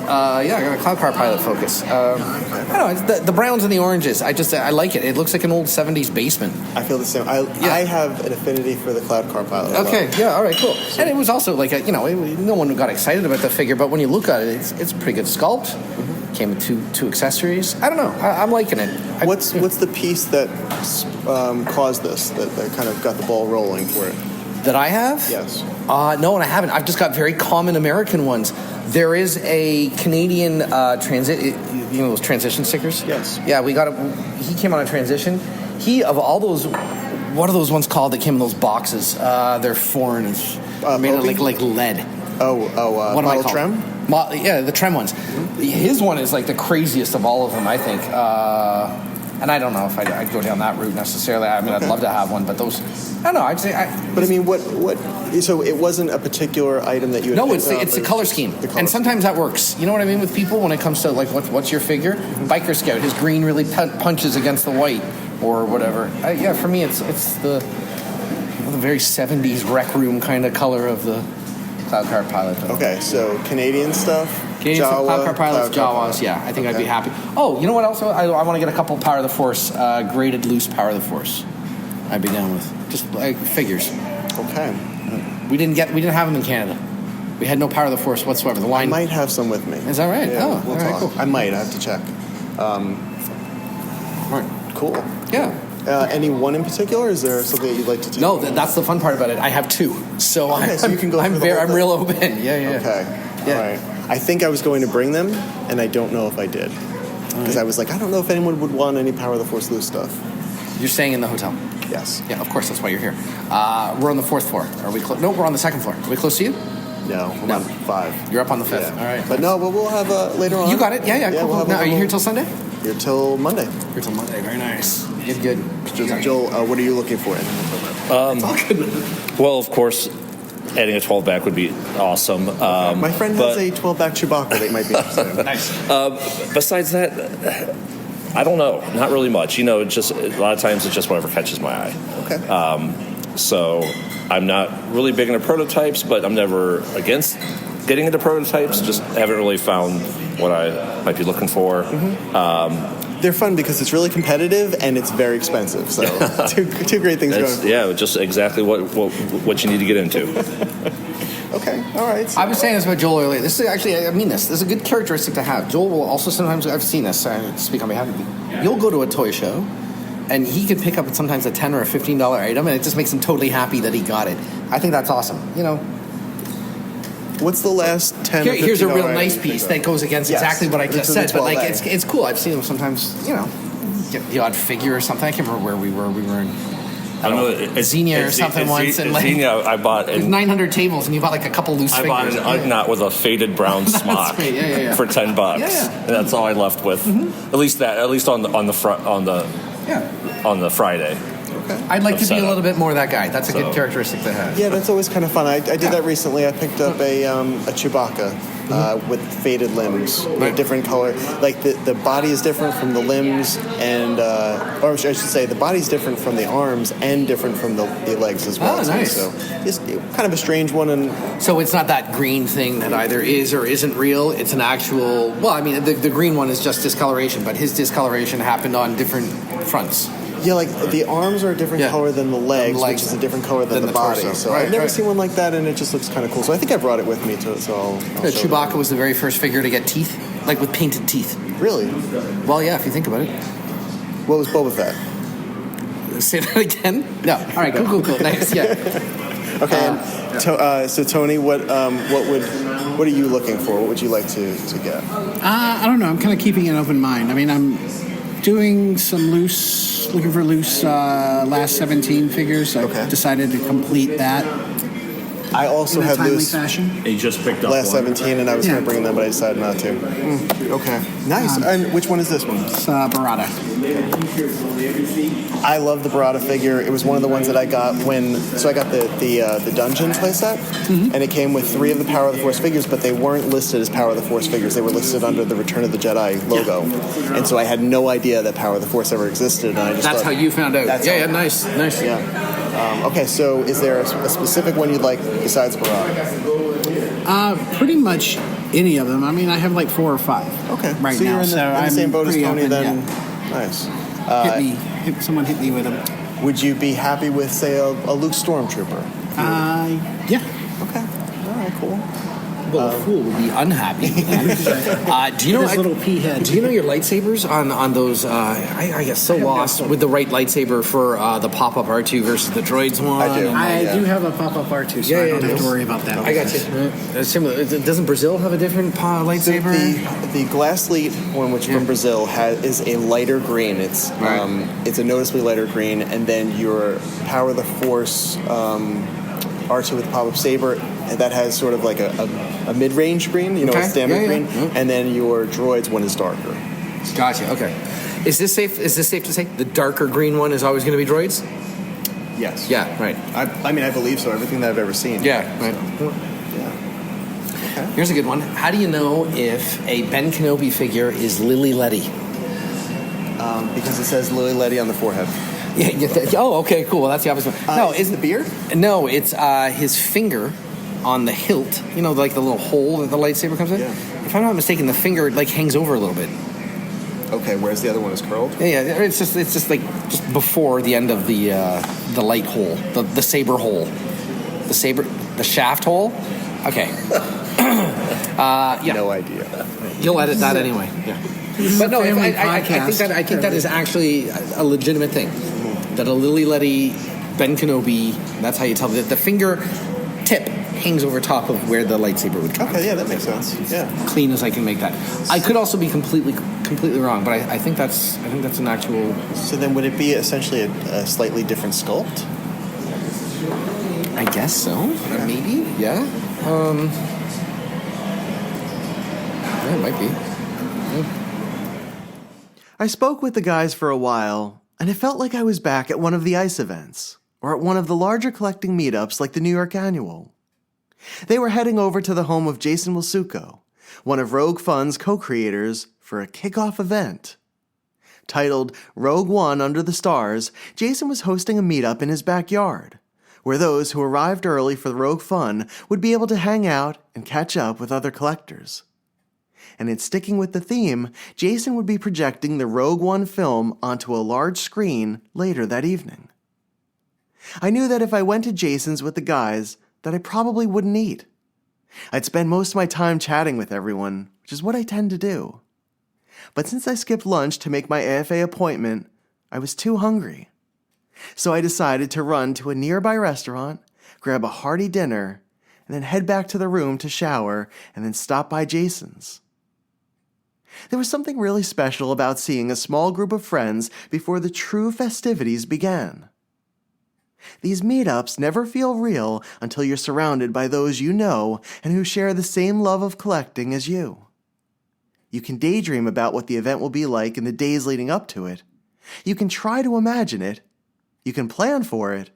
Speaker 3: I got a cloud car pilot focus. I don't know. It's the browns and the oranges. I like it. It looks like an old 70s basement.
Speaker 1: I feel the same. I have an affinity for the cloud car pilot.
Speaker 3: Okay, yeah, all right, cool. And it was also like, no one got excited about the figure, but when you look at it, it's a pretty good sculpt. Mm-hmm. Came with two accessories. I don't know. I'm liking it.
Speaker 1: What's the piece that caused this, that kind of got the ball rolling for it?
Speaker 3: That I have?
Speaker 1: Yes.
Speaker 3: No, and I haven't. I've just got very common American ones. There is a Canadian those transition stickers?
Speaker 1: Yes.
Speaker 3: Yeah, we got it. He came on a transition. Of all those, what are those ones called that came in those boxes? They're foreign. Made of like lead.
Speaker 1: What
Speaker 3: am I
Speaker 1: model
Speaker 3: called?
Speaker 1: Trem?
Speaker 3: Yeah, the Trem ones. Mm-hmm. His one is like the craziest of all of them, I think. And I don't know if I'd go down that route necessarily. I mean, I'd love to have one, but those, I don't know. I'd say.
Speaker 1: But I mean, what? So it wasn't a particular item that you.
Speaker 3: No, it's the color scheme, and sometimes that works. You know what I mean with people when it comes to like what's your figure? Mm-hmm. Biker Scout, his green really punches against the white or whatever. For me, it's the very 70s rec room kind of color of the Cloud Car Pilot.
Speaker 1: Okay, so Canadian stuff.
Speaker 3: Canadian stuff, Cloud Car Pilots, Jawas. Yeah, I think I'd be happy. Oh, you know what else? I want to get a couple Power of the Force, graded loose Power of the Force. I'd be down with just like figures.
Speaker 1: Okay.
Speaker 3: We didn't have them in Canada. We had no Power of the Force whatsoever. The line.
Speaker 1: I might have some with me.
Speaker 3: Is that right?
Speaker 1: Yeah,
Speaker 3: we'll
Speaker 1: all right,
Speaker 3: cool.
Speaker 1: I might. I have to check.
Speaker 3: All right.
Speaker 1: Cool.
Speaker 3: Yeah.
Speaker 1: Any one in particular? Is there something that you'd like to take?
Speaker 3: No, that's the fun part about it. I have two, so
Speaker 1: so you can go.
Speaker 3: I'm real open. Yeah.
Speaker 1: Okay.
Speaker 3: Yeah.
Speaker 1: All right. I think I was going to bring them, and I don't know if I did, because I was like, I don't know if anyone would want any Power of the Force loose stuff.
Speaker 3: You're staying in the hotel.
Speaker 1: Yes.
Speaker 3: Yeah, of course. That's why you're here. We're on the 4th floor. Are we close? No, we're on the 2nd floor. Are we close to you?
Speaker 1: No, I'm on 5.
Speaker 3: You're up on the 5th.
Speaker 1: Yeah.
Speaker 3: All right.
Speaker 1: But no, but we'll have later on.
Speaker 3: You got it. Yeah. Cool.
Speaker 1: We'll have
Speaker 3: now, are you here till Sunday?
Speaker 1: Here till Monday.
Speaker 3: Here till Monday. Very nice. Good.
Speaker 1: Joel, what are you looking for?
Speaker 6: Well, of course, adding a 12-back would be awesome.
Speaker 1: My friend has a 12-back Chewbacca that might be interested in.
Speaker 3: Nice.
Speaker 6: Besides that, I don't know. Not really much. Just a lot of times it's just whatever catches my eye.
Speaker 1: Okay.
Speaker 6: So I'm not really big into prototypes, but I'm never against getting into prototypes. Just haven't really found what I might be looking for.
Speaker 1: Mm-hmm. They're fun because it's really competitive and it's very expensive. So two great things going.
Speaker 6: Yeah, just exactly what you need to get into.
Speaker 1: Okay, all right.
Speaker 3: I was saying this about Joel earlier. This is actually, I mean this. This is a good characteristic to have. Joel will also sometimes, I've seen this, I speak on behalf of you. You'll go to a toy show, and he can pick up sometimes a $10 or a $15 item, and it just makes him totally happy that he got it. I think that's awesome. You know,
Speaker 1: what's the last 10 or $15
Speaker 3: here's a real nice piece that goes against exactly what I just said, but like it's cool. I've seen them sometimes, you know, get the odd figure or something. I can't remember where we were. We were in Xenia or something once, and like
Speaker 6: Xenia, I bought
Speaker 3: 900 tables, and you bought like a couple loose figures.
Speaker 6: I bought an Ugnaught with a faded brown smock for $10, and that's all I left with. Mm-hmm. At least on the Friday.
Speaker 3: Okay. I'd like to be a little bit more that guy. That's a good characteristic to have.
Speaker 1: Yeah, that's always kind of fun. I did that recently. I picked up a Chewbacca with faded limbs, a different color. Like the body is different from the limbs, and or I should say the body's different from the arms and different from the legs as well.
Speaker 3: Oh, nice.
Speaker 1: So it's kind of a strange one. And
Speaker 3: so it's not that green thing that either is or isn't real. It's an actual. Well, I mean, the green one is just discoloration, but his discoloration happened on different fronts.
Speaker 1: Yeah, like the arms are a different color than the legs, which is a different color than the body.
Speaker 3: Torso.
Speaker 1: So I've never seen one like that, and it just looks kind of cool. So I think I brought it with me, so I'll
Speaker 3: Chewbacca was the very first figure to get teeth, like with painted teeth.
Speaker 1: Really?
Speaker 3: Well, yeah, if you think about it.
Speaker 1: What was Boba Fett?
Speaker 3: Say that again? No. All right, cool. Nice, yeah.
Speaker 1: Okay, so Tony, what are you looking for? What would you like to get?
Speaker 4: I don't know. I'm kind of keeping an open mind. I mean, I'm doing looking for loose last 17 figures. I decided to complete that.
Speaker 1: I also have loose
Speaker 4: fashion.
Speaker 6: He just picked up
Speaker 1: last 17, and I was going to bring them, but I decided not to. Okay, nice. And which one is this one?
Speaker 4: It's Barada.
Speaker 1: I love the Barada figure. It was one of the ones that I got I got the Dungeon playset, and it came with 3 of the Power of the Force figures, but they weren't listed as Power of the Force figures. They were listed under the Return of the Jedi logo, and so I had no idea that Power of the Force ever existed. And I just
Speaker 3: that's how you found out. Nice.
Speaker 1: Yeah. Okay, so is there a specific one you'd like besides Barada?
Speaker 4: Pretty much any of them. I mean, I have like 4 or 5.
Speaker 1: Okay,
Speaker 4: right
Speaker 1: so
Speaker 4: now.
Speaker 1: You're in the same boat as Tony then. Yeah. Nice.
Speaker 4: Someone hit me with them.
Speaker 1: Would you be happy with, say, a Luke Stormtrooper?
Speaker 4: Yeah.
Speaker 1: Okay. All right, cool.
Speaker 3: Well, a fool would be unhappy. Do you know
Speaker 4: his little pea head?
Speaker 3: Do you know your lightsabers on those? I get so lost with the right lightsaber for the pop-up R2 versus the droids one.
Speaker 1: I do.
Speaker 4: I do have a pop-up R2, so I don't have to worry about that.
Speaker 3: I got you. It's similar. Doesn't Brazil have a different lightsaber?
Speaker 1: So the Glass Lead one, which from Brazil is a lighter green. It's a noticeably lighter green, and then your Power of the Force R2 with pop-up saber, that has sort of like a mid-range green, a standard green, and then your droids one is darker.
Speaker 3: Gotcha. Okay. Is this safe to say the darker green one is always going to be droids?
Speaker 1: Yes.
Speaker 3: Yeah. Right.
Speaker 1: I mean, I believe so. Everything that I've ever seen.
Speaker 3: Yeah. Right.
Speaker 1: Yeah. Okay.
Speaker 3: Here's a good one. How do you know if a Ben Kenobi figure is Lily Letty?
Speaker 1: Because it says Lily Letty on the forehead.
Speaker 3: Oh, okay, cool. Well, that's the obvious one. No,
Speaker 1: is it the beard?
Speaker 3: No, it's his finger on the hilt. You know, like the little hole that the lightsaber comes in.
Speaker 1: Yeah.
Speaker 3: If I'm not mistaken, the finger like hangs over a little bit.
Speaker 1: Okay, whereas the other one is curled.
Speaker 3: Yeah. It's just before the end of the light hole, the saber hole, the shaft hole. Okay. Yeah.
Speaker 1: No idea.
Speaker 3: You'll edit that anyway. Yeah. But no, I think that is actually a legitimate thing. That a Lily Letty Ben Kenobi, that's how you tell the finger tip hangs over top of where the lightsaber would come.
Speaker 1: Okay, yeah, that makes sense. Yeah,
Speaker 3: clean as I can make that. I could also be completely wrong, but I think that's an actual.
Speaker 1: So then, would it be essentially a slightly different sculpt?
Speaker 3: I guess so. Maybe. Yeah. Yeah, it might be. Yeah.
Speaker 1: I spoke with the guys for a while, and it felt like I was back at one of the ICE events, or at one of the larger collecting meetups like the New York Annual. They were heading over to the home of Jason Wilsuko, one of Rogue Fun's co-creators, for a kickoff event. Titled Rogue One Under the Stars, Jason was hosting a meetup in his backyard, where those who arrived early for the Rogue Fun would be able to hang out and catch up with other collectors. And in sticking with the theme, Jason would be projecting the Rogue One film onto a large screen later that evening. I knew that if I went to Jason's with the guys, that I probably wouldn't eat, I'd spend most of my time chatting with everyone, which is what I tend to do. But since I skipped lunch to make my AFA appointment, I was too hungry. So I decided to run to a nearby restaurant, grab a hearty dinner, and then head back to the room to shower and then stop by Jason's. There was something really special about seeing a small group of friends before the true festivities began. These meetups never feel real until you're surrounded by those you know and who share the same love of collecting as you. You can daydream about what the event will be like in the days leading up to it. You can try to imagine it. You can plan for it.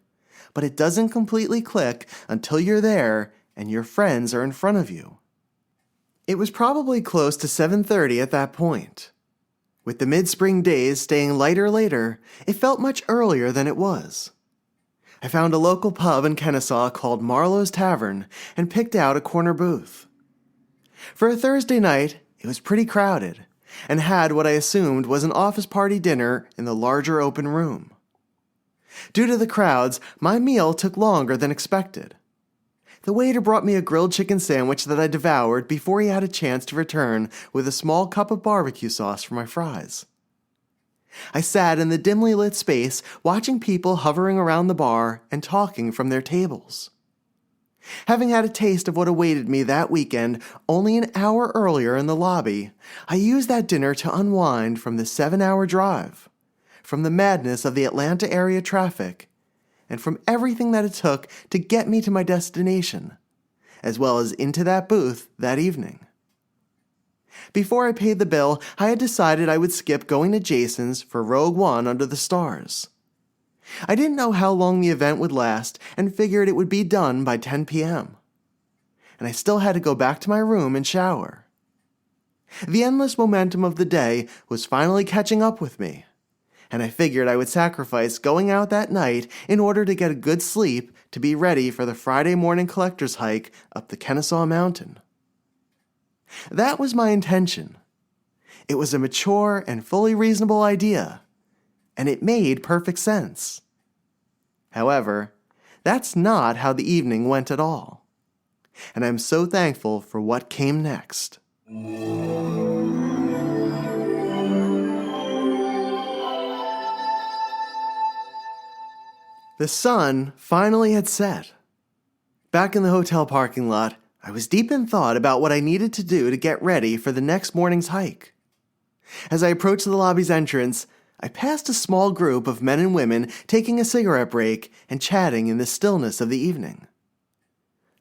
Speaker 1: But it doesn't completely click until you're there and your friends are in front of you. It was probably close to 7:30 at that point. With the mid-spring days staying lighter later, it felt much earlier than it was. I found a local pub in Kennesaw called Marlowe's Tavern and picked out a corner booth. For a Thursday night, it was pretty crowded and had what I assumed was an office party dinner in the larger open room. Due to the crowds, my meal took longer than expected. The waiter brought me a grilled chicken sandwich that I devoured before he had a chance to return with a small cup of barbecue sauce for my fries. I sat in the dimly lit space watching people hovering around the bar and talking from their tables. Having had a taste of what awaited me that weekend only an hour earlier in the lobby, I used that dinner to unwind from the 7-hour drive, from the madness of the Atlanta area traffic, and from everything that it took to get me to my destination, as well as into that booth that evening. Before I paid the bill, I had decided I would skip going to Jason's for Rogue One Under the Stars. I didn't know how long the event would last and figured it would be done by 10 p.m. And I still had to go back to my room and shower. The endless momentum of the day was finally catching up with me, and I figured I would sacrifice going out that night in order to get a good sleep to be ready for the Friday morning collector's hike up the Kennesaw Mountain. That was my intention. It was a mature and fully reasonable idea, and it made perfect sense. However, that's not how the evening went at all, and I'm so thankful for what came next. The sun finally had set. Back in the hotel parking lot, I was deep in thought about what I needed to do to get ready for the next morning's hike. As I approached the lobby's entrance, I passed a small group of men and women taking a cigarette break and chatting in the stillness of the evening.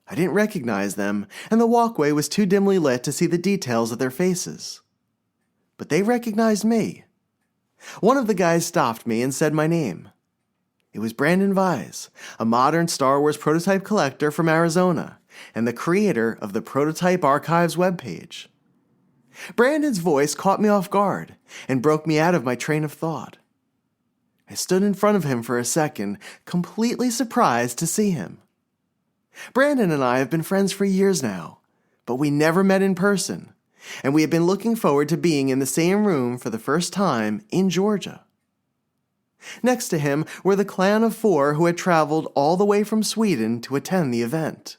Speaker 1: I didn't recognize them, and the walkway was too dimly lit to see the details of their faces. But they recognized me. One of the guys stopped me and said my name. It was Brandon Vise, a modern Star Wars prototype collector from Arizona, and the creator of the Prototype Archives webpage. Brandon's voice caught me off guard and broke me out of my train of thought. I stood in front of him for a second, completely surprised to see him. Brandon and I have been friends for years now, but we never met in person, and we have been looking forward to being in the same room for the first time in Georgia. Next to him were the clan of 4 who had traveled all the way from Sweden to attend the event.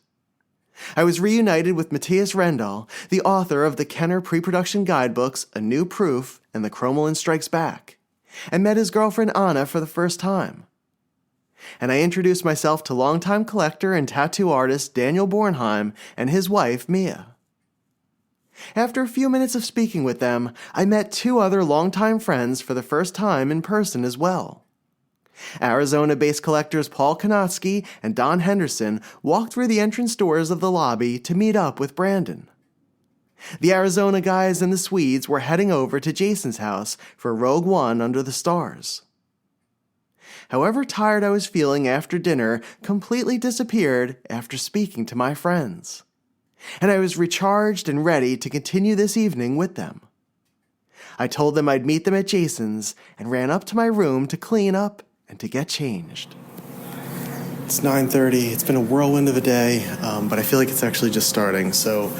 Speaker 1: I was reunited with Matthias Rendall, the author of the Kenner pre-production guidebooks A New Proof and The Chromalin Strikes Back, and met his girlfriend Anna for the first time. And I introduced myself to longtime collector and tattoo artist Daniel Bornheim and his wife Mia. After a few minutes of speaking with them, I met 2 other longtime friends for the first time in person as well. Arizona-based collectors Paul Konatsky and Don Henderson walked through the entrance doors of the lobby to meet up with Brandon. The Arizona guys and the Swedes were heading over to Jason's house for Rogue One Under the Stars. However tired I was feeling after dinner completely disappeared after speaking to my friends, and I was recharged and ready to continue this evening with them. I told them I'd meet them at Jason's and ran up to my room to clean up and to get changed. It's 9:30. It's been a whirlwind of a day, but I feel like it's actually just starting. So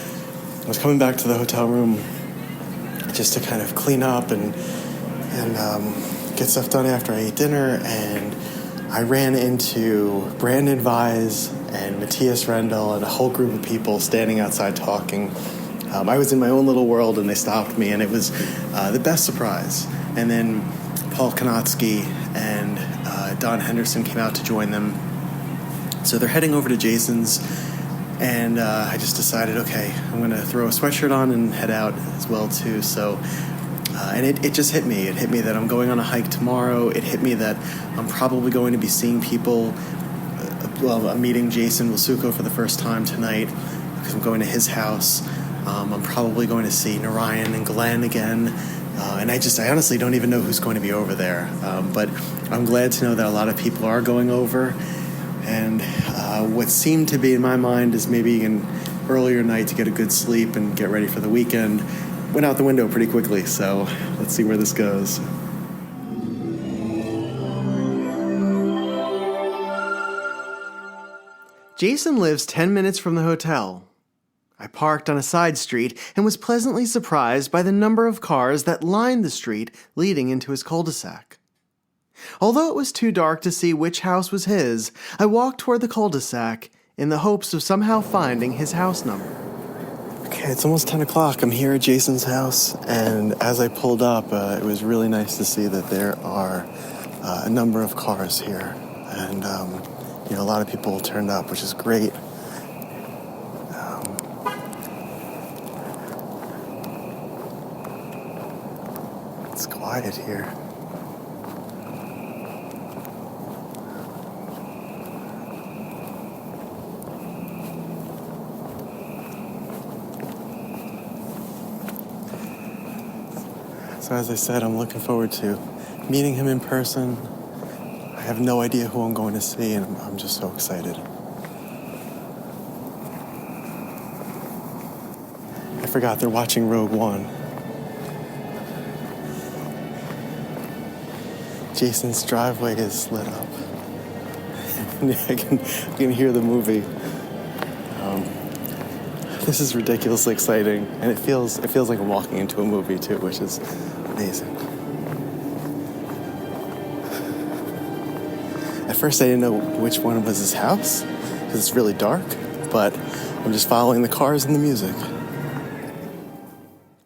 Speaker 1: I was coming back to the hotel room just to kind of clean up and get stuff done after I ate dinner, and I ran into Brandon Vise and Matthias Rendell and a whole group of people standing outside talking. I was in my own little world, and they stopped me, and it was the best surprise. And then Paul Konatsky and Don Henderson came out to join them. So they're heading over to Jason's, and I just decided, okay, I'm going to throw a sweatshirt on and head out as well, too. So, and it just hit me. It hit me that I'm going on a hike tomorrow. It hit me that I'm probably going to be seeing people. I'm meeting Jason Wasuko for the first time tonight because I'm going to his house. I'm probably going to see Narayan and Glenn again. And I honestly don't even know who's going to be over there. But I'm glad to know that a lot of people are going over. And what seemed to be in my mind is maybe an earlier night to get a good sleep and get ready for the weekend went out the window pretty quickly. So let's see where this goes. Jason lives 10 minutes from the hotel. I parked on a side street and was pleasantly surprised by the number of cars that lined the street leading into his cul-de-sac. Although it was too dark to see which house was his, I walked toward the cul-de-sac in the hopes of somehow finding his house number. Okay, it's almost 10 o'clock. I'm here at Jason's house, and as I pulled up, it was really nice to see that there are a number of cars here. And, a lot of people turned up, which is great. It's quiet here. So as I said, I'm looking forward to meeting him in person. I have no idea who I'm going to see, and I'm just so excited. I forgot they're watching Rogue One. Jason's driveway is lit up. I can hear the movie. This is ridiculously exciting, and it feels like I'm walking into a movie too, which is amazing. At first, I didn't know which one was his house because it's really dark, but I'm just following the cars and the music.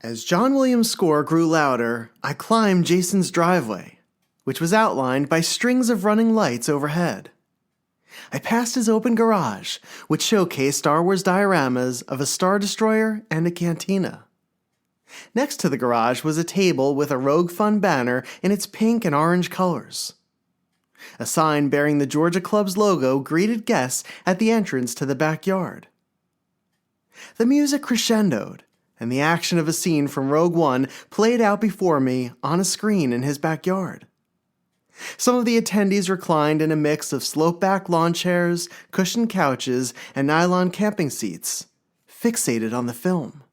Speaker 1: As John Williams' score grew louder, I climbed Jason's driveway, which was outlined by strings of running lights overhead. I passed his open garage, which showcased Star Wars dioramas of a Star Destroyer and a cantina. Next to the garage was a table with a Rogue Fun banner in its pink and orange colors. A sign bearing the Georgia Club's logo greeted guests at the entrance to the backyard. The music crescendoed, and the action of a scene from Rogue One played out before me on a screen in his backyard. Some of the attendees reclined in a mix of slope-back lawn chairs, cushioned couches, and nylon camping seats, fixated on the film.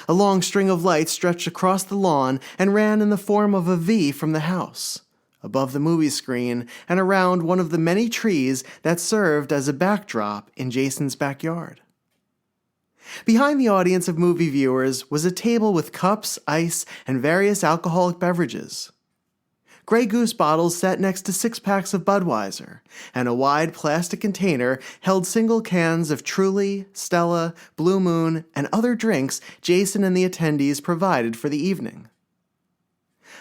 Speaker 1: A long string of lights stretched across the lawn and ran in the form of a V from the house, above the movie screen and around one of the many trees that served as a backdrop in Jason's backyard. Behind the audience of movie viewers was a table with cups, ice, and various alcoholic beverages. Grey Goose bottles sat next to 6-packs of Budweiser, and a wide plastic container held single cans of Truly, Stella, Blue Moon, and other drinks Jason and the attendees provided for the evening.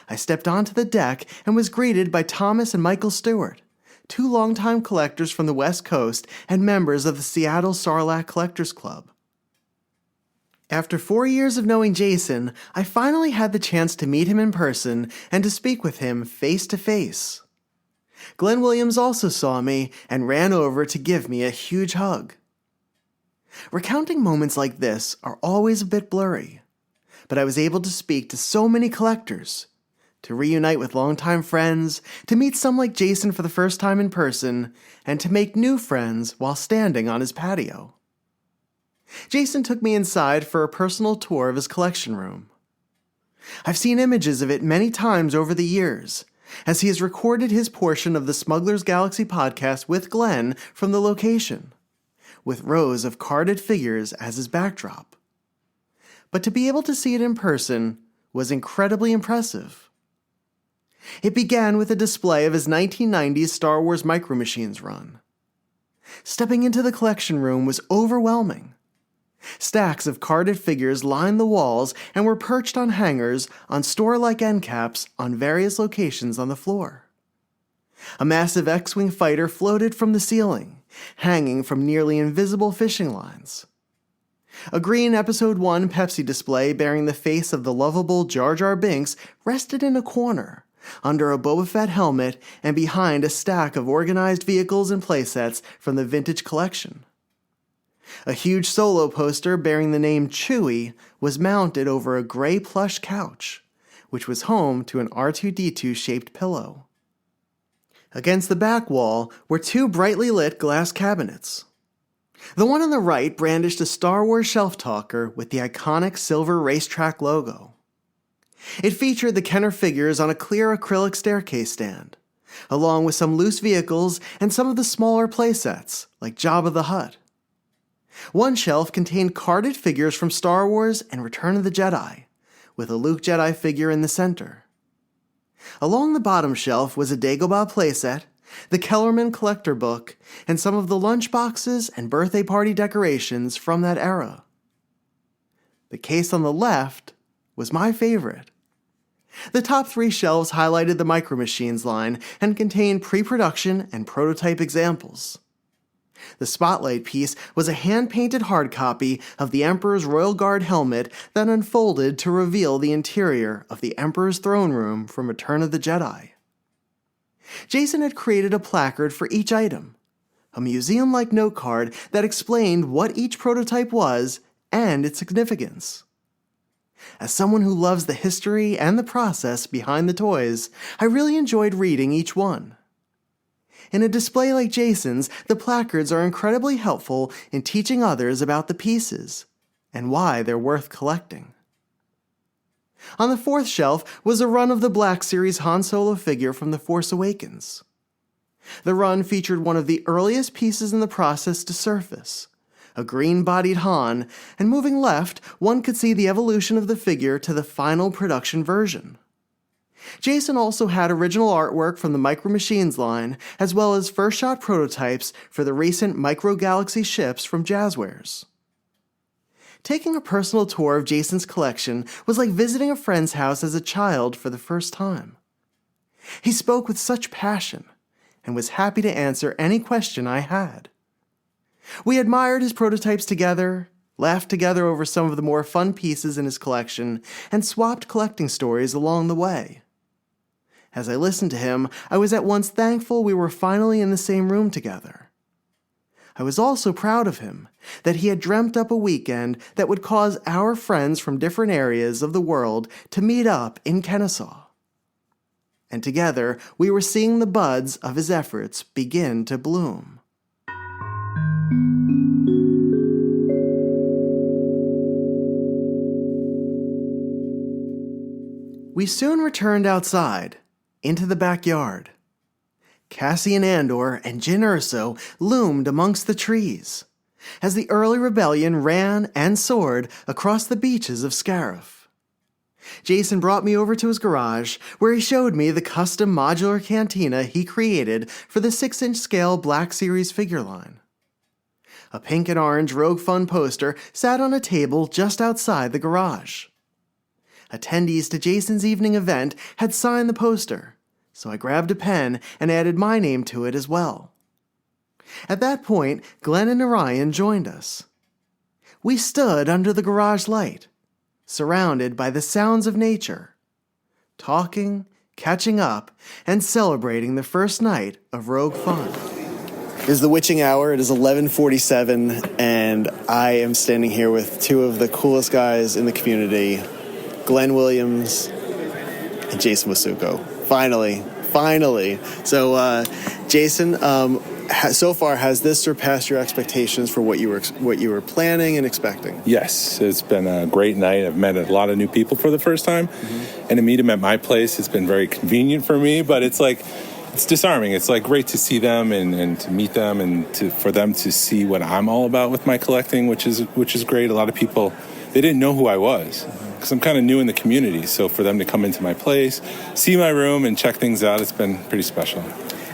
Speaker 1: I stepped onto the deck and was greeted by Thomas and Michael Stewart, two longtime collectors from the West Coast and members of the Seattle Sarlacc Collectors Club. After 4 years of knowing Jason, I finally had the chance to meet him in person and to speak with him face to face. Glenn Williams also saw me and ran over to give me a huge hug. Recounting moments like this are always a bit blurry, but I was able to speak to so many collectors, to reunite with longtime friends, to meet some like Jason for the first time in person, and to make new friends while standing on his patio. Jason took me inside for a personal tour of his collection room. I've seen images of it many times over the years, as he has recorded his portion of the Smuggler's Galaxy podcast with Glenn from the location, with rows of carded figures as his backdrop. But to be able to see it in person was incredibly impressive. It began with a display of his 1990s Star Wars Micro Machines run. Stepping into the collection room was overwhelming. Stacks of carded figures lined the walls and were perched on hangers on store-like end caps on various locations on the floor. A massive X-Wing fighter floated from the ceiling, hanging from nearly invisible fishing lines. A green Episode 1 Pepsi display bearing the face of the lovable Jar Jar Binks rested in a corner, under a Boba Fett helmet and behind a stack of organized vehicles and playsets from the vintage collection. A huge Solo poster bearing the name Chewie was mounted over a gray plush couch, which was home to an R2-D2-shaped pillow. Against the back wall were two brightly lit glass cabinets. The one on the right brandished a Star Wars shelf talker with the iconic silver racetrack logo. It featured the Kenner figures on a clear acrylic staircase stand, along with some loose vehicles and some of the smaller playsets, like Jabba the Hutt. One shelf contained carded figures from Star Wars and Return of the Jedi, with a Luke Jedi figure in the center. Along the bottom shelf was a Dagobah playset, the Kellerman collector book, and some of the lunch boxes and birthday party decorations from that era. The case on the left was my favorite. The top three shelves highlighted the Micro Machines line and contained pre-production and prototype examples. The spotlight piece was a hand-painted hard copy of the Emperor's Royal Guard helmet that unfolded to reveal the interior of the Emperor's throne room from Return of the Jedi. Jason had created a placard for each item, a museum-like note card that explained what each prototype was and its significance. As someone who loves the history and the process behind the toys, I really enjoyed reading each one. In a display like Jason's, the placards are incredibly helpful in teaching others about the pieces and why they're worth collecting. On the fourth shelf was a run of the Black Series Han Solo figure from The Force Awakens. The run featured one of the earliest pieces in the process to surface, a green-bodied Han, and moving left, one could see the evolution of the figure to the final production version. Jason also had original artwork from the Micro Machines line, as well as first-shot prototypes for the recent Micro Galaxy ships from Jazzwares. Taking a personal tour of Jason's collection was like visiting a friend's house as a child for the first time. He spoke with such passion, and was happy to answer any question I had. We admired his prototypes together, laughed together over some of the more fun pieces in his collection, and swapped collecting stories along the way. As I listened to him, I was at once thankful we were finally in the same room together. I was also proud of him, that he had dreamt up a weekend that would cause our friends from different areas of the world to meet up in Kennesaw. And together, we were seeing the buds of his efforts begin to bloom. We soon returned outside, into the backyard. Cassian Andor and Jyn Erso loomed amongst the trees, as the early rebellion ran and soared across the beaches of Scarif. Jason brought me over to his garage, where he showed me the custom modular cantina he created for the 6-inch scale Black Series figure line. A pink and orange Rogue Fun poster sat on a table just outside the garage. Attendees to Jason's evening event had signed the poster, so I grabbed a pen and added my name to it as well. At that point, Glenn and Orion joined us. We stood under the garage light, surrounded by the sounds of nature, talking, catching up, and celebrating the first night of Rogue Fun. It is the witching hour. It is 11:47, and I am standing here with two of the coolest guys in the community, Glenn Williams and Jason Wasuko. Finally. So, Jason, so far, has this surpassed your expectations for what you were planning and expecting?
Speaker 10: Yes, it's been a great night. I've met a lot of new people for the first time, and to meet them at my place, it's been very convenient for me. But it's disarming. It's great to see them and to meet them and for them to see what I'm all about with my collecting, which is great. A lot of people, they didn't know who I was, because I'm kind of new in the community. So for them to come into my place, see my room, and check things out, it's been pretty special.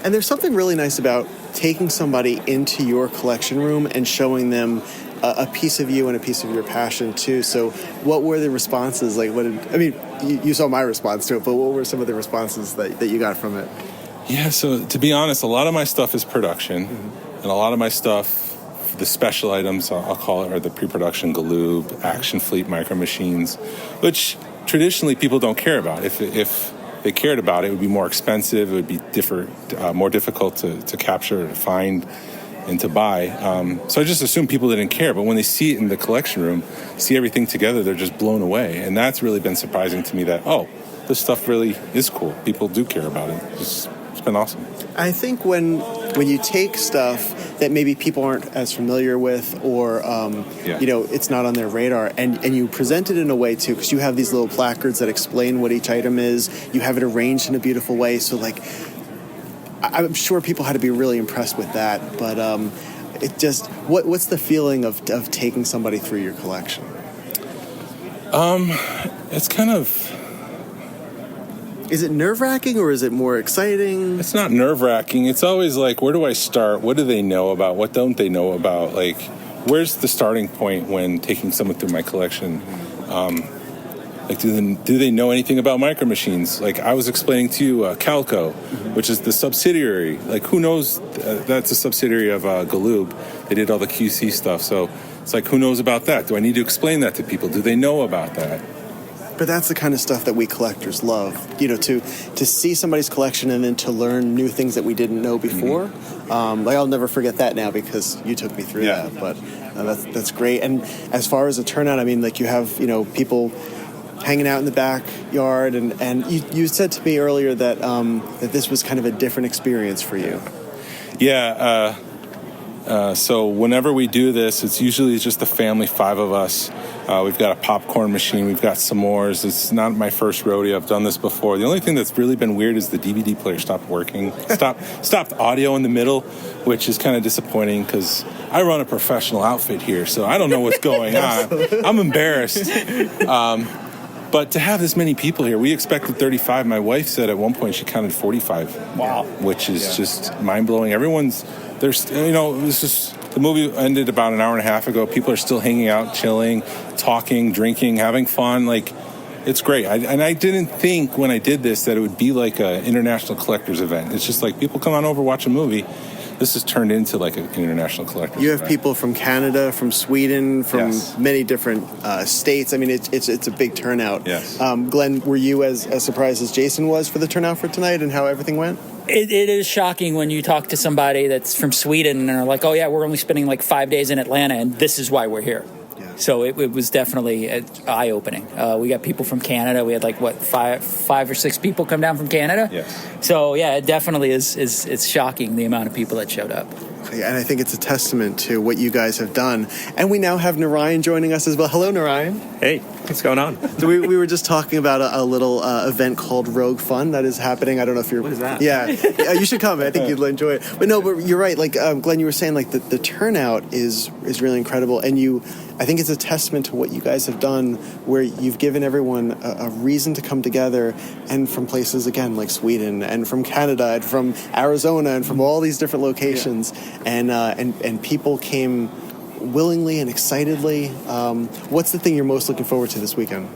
Speaker 1: And there's something really nice about taking somebody into your collection room and showing them a piece of you and a piece of your passion too. So what were the responses? Like, you saw my response to it, but what were some of the responses that you got from it?
Speaker 10: Yeah, so to be honest, a lot of my stuff is production, and a lot of my stuff, the special items, I'll call it, are the pre-production Galoob, Action Fleet micro machines, which traditionally people don't care about. If they cared about it, it would be more expensive, it would be more difficult to capture, to find, and to buy. So I just assumed people didn't care, but when they see it in the collection room, see everything together, they're just blown away. And that's really been surprising to me that, this stuff really is cool. People do care about it. It's been awesome.
Speaker 1: I think when you take stuff that maybe people aren't as familiar with, or it's not on their radar, and you present it in a way too, because you have these little placards that explain what each item is. You have it arranged in a beautiful way, so like I'm sure people had to be really impressed with that. But it just what's the feeling of taking somebody through your collection?
Speaker 10: It's kind of.
Speaker 1: Is it nerve-wracking or is it more exciting?
Speaker 10: It's not nerve-wracking. It's always like, where do I start? What do they know about? What don't they know about? Like, where's the starting point when taking someone through my collection? Do they know anything about micro machines? Like I was explaining to you, Calco, which is the subsidiary. Like, who knows? That's a subsidiary of Galoob. They did all the QC stuff. So it's like, who knows about that? Do I need to explain that to people? Do they know about that?
Speaker 1: But that's the kind of stuff that we collectors love, to see somebody's collection and then to learn new things that we didn't know before. I'll never forget that now because you took me through that. But that's great. And as far as the turnout, you have people hanging out in the backyard, and you said to me earlier that that this was kind of a different experience for you.
Speaker 10: Yeah. So whenever we do this, it's usually just the family, 5 of us. We've got a popcorn machine. We've got s'mores. It's not my first rodeo. I've done this before. The only thing that's really been weird is the DVD player stopped working. Stopped audio in the middle, which is kind of disappointing because I run a professional outfit here, so I don't know what's going on. I'm embarrassed. But to have this many people here, we expected 35. My wife said at one point she counted 45.
Speaker 3: Wow.
Speaker 10: Which is just mind-blowing. The movie ended about an hour and a half ago. People are still hanging out, chilling, talking, drinking, having fun. Like, it's great. I didn't think when I did this that it would be like an international collectors event. It's just like people come on over, watch a movie. This has turned into like an international collector's
Speaker 1: You have
Speaker 10: event.
Speaker 1: people from Canada, from Sweden, from many different states. It's a big turnout.
Speaker 10: Yes.
Speaker 1: Glenn, were you as surprised as Jason was for the turnout for tonight and how everything went?
Speaker 11: It is shocking when you talk to somebody that's from Sweden and are like, oh, yeah, we're only spending like 5 days in Atlanta, and this is why we're here. Yeah. So it was definitely eye-opening. We got people from Canada. We had five or six people come down from Canada.
Speaker 10: Yes.
Speaker 11: So, yeah, it definitely is. It's shocking the amount of people that showed up.
Speaker 1: And I think it's a testament to what you guys have done. And we now have Narayan joining us as well. Hello, Narayan.
Speaker 12: Hey, what's going on?
Speaker 1: So we were just talking about a little event called Rogue Fun that is happening. I don't know if you're...
Speaker 12: What is that?
Speaker 1: Yeah, you should come. I think you'd enjoy it. But you're right. Like, Glenn, you were saying, like, the turnout is really incredible. And I think it's a testament to what you guys have done, where you've given everyone a reason to come together, and from places, again, like Sweden, and from Canada, and from Arizona, and from all these different locations. Yeah. And people came willingly and excitedly. What's the thing you're most looking forward to this weekend?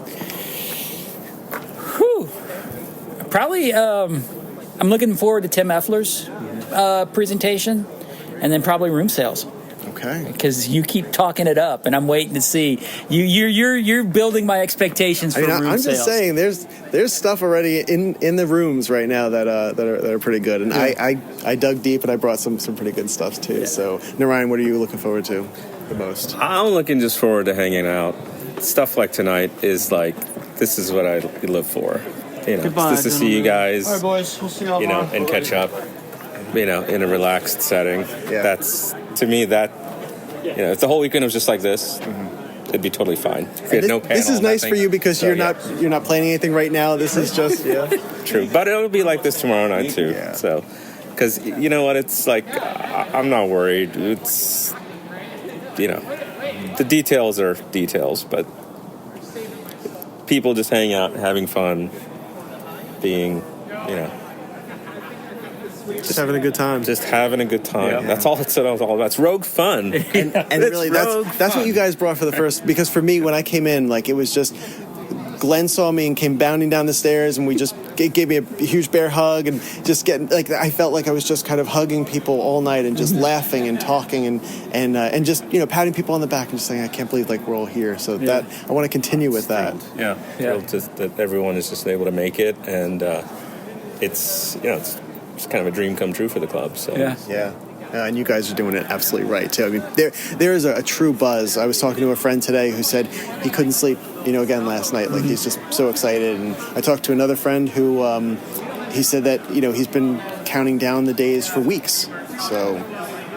Speaker 11: Probably, I'm looking forward to Tim Effler's presentation, and then probably room sales.
Speaker 1: Okay.
Speaker 11: Because you keep talking it up, and I'm waiting to see. You're building my expectations for room sales.
Speaker 1: I'm just saying, there's stuff already in the rooms right now that are pretty good, and yeah. I dug deep and I brought some pretty good stuff too. Yeah. So, Narayan, what are you looking forward to the most?
Speaker 12: I'm looking just forward to hanging out. Stuff like tonight is like, this is what I live for.
Speaker 1: Goodbye,
Speaker 12: just to see you guys.
Speaker 1: All right, boys. We'll see you all
Speaker 12: and catch up. In a relaxed setting.
Speaker 1: Yeah.
Speaker 12: That's, to me, if the whole weekend was just like this, it'd be totally fine. If we had no panel,
Speaker 1: this is nice
Speaker 12: nothing.
Speaker 1: For you because you're not planning anything right now. This is just
Speaker 12: True, but it'll be like this tomorrow night too.
Speaker 1: Yeah.
Speaker 12: So, because you know what, it's like I'm not worried. It's the details are details, but people just hanging out, having fun, being
Speaker 1: Just having a good time.
Speaker 12: Just having a good time. That's all it's all about. It's rogue fun.
Speaker 1: And really, that's what you guys brought for the first. Because for me, when I came in, like it was just Glenn saw me and came bounding down the stairs, and we just gave me a huge bear hug, and just getting like I felt like I was just kind of hugging people all night and just laughing and talking and just patting people on the back and just saying I can't believe like we're all here. So that I want to continue with that.
Speaker 12: Yeah. That everyone is just able to make it, and it's kind of a dream come true for the club. So
Speaker 1: and you guys are doing it absolutely right too. I mean, there is a true buzz. I was talking to a friend today who said he couldn't sleep, again last night. Like he's just so excited. And I talked to another friend who he said that he's been counting down the days for weeks. So,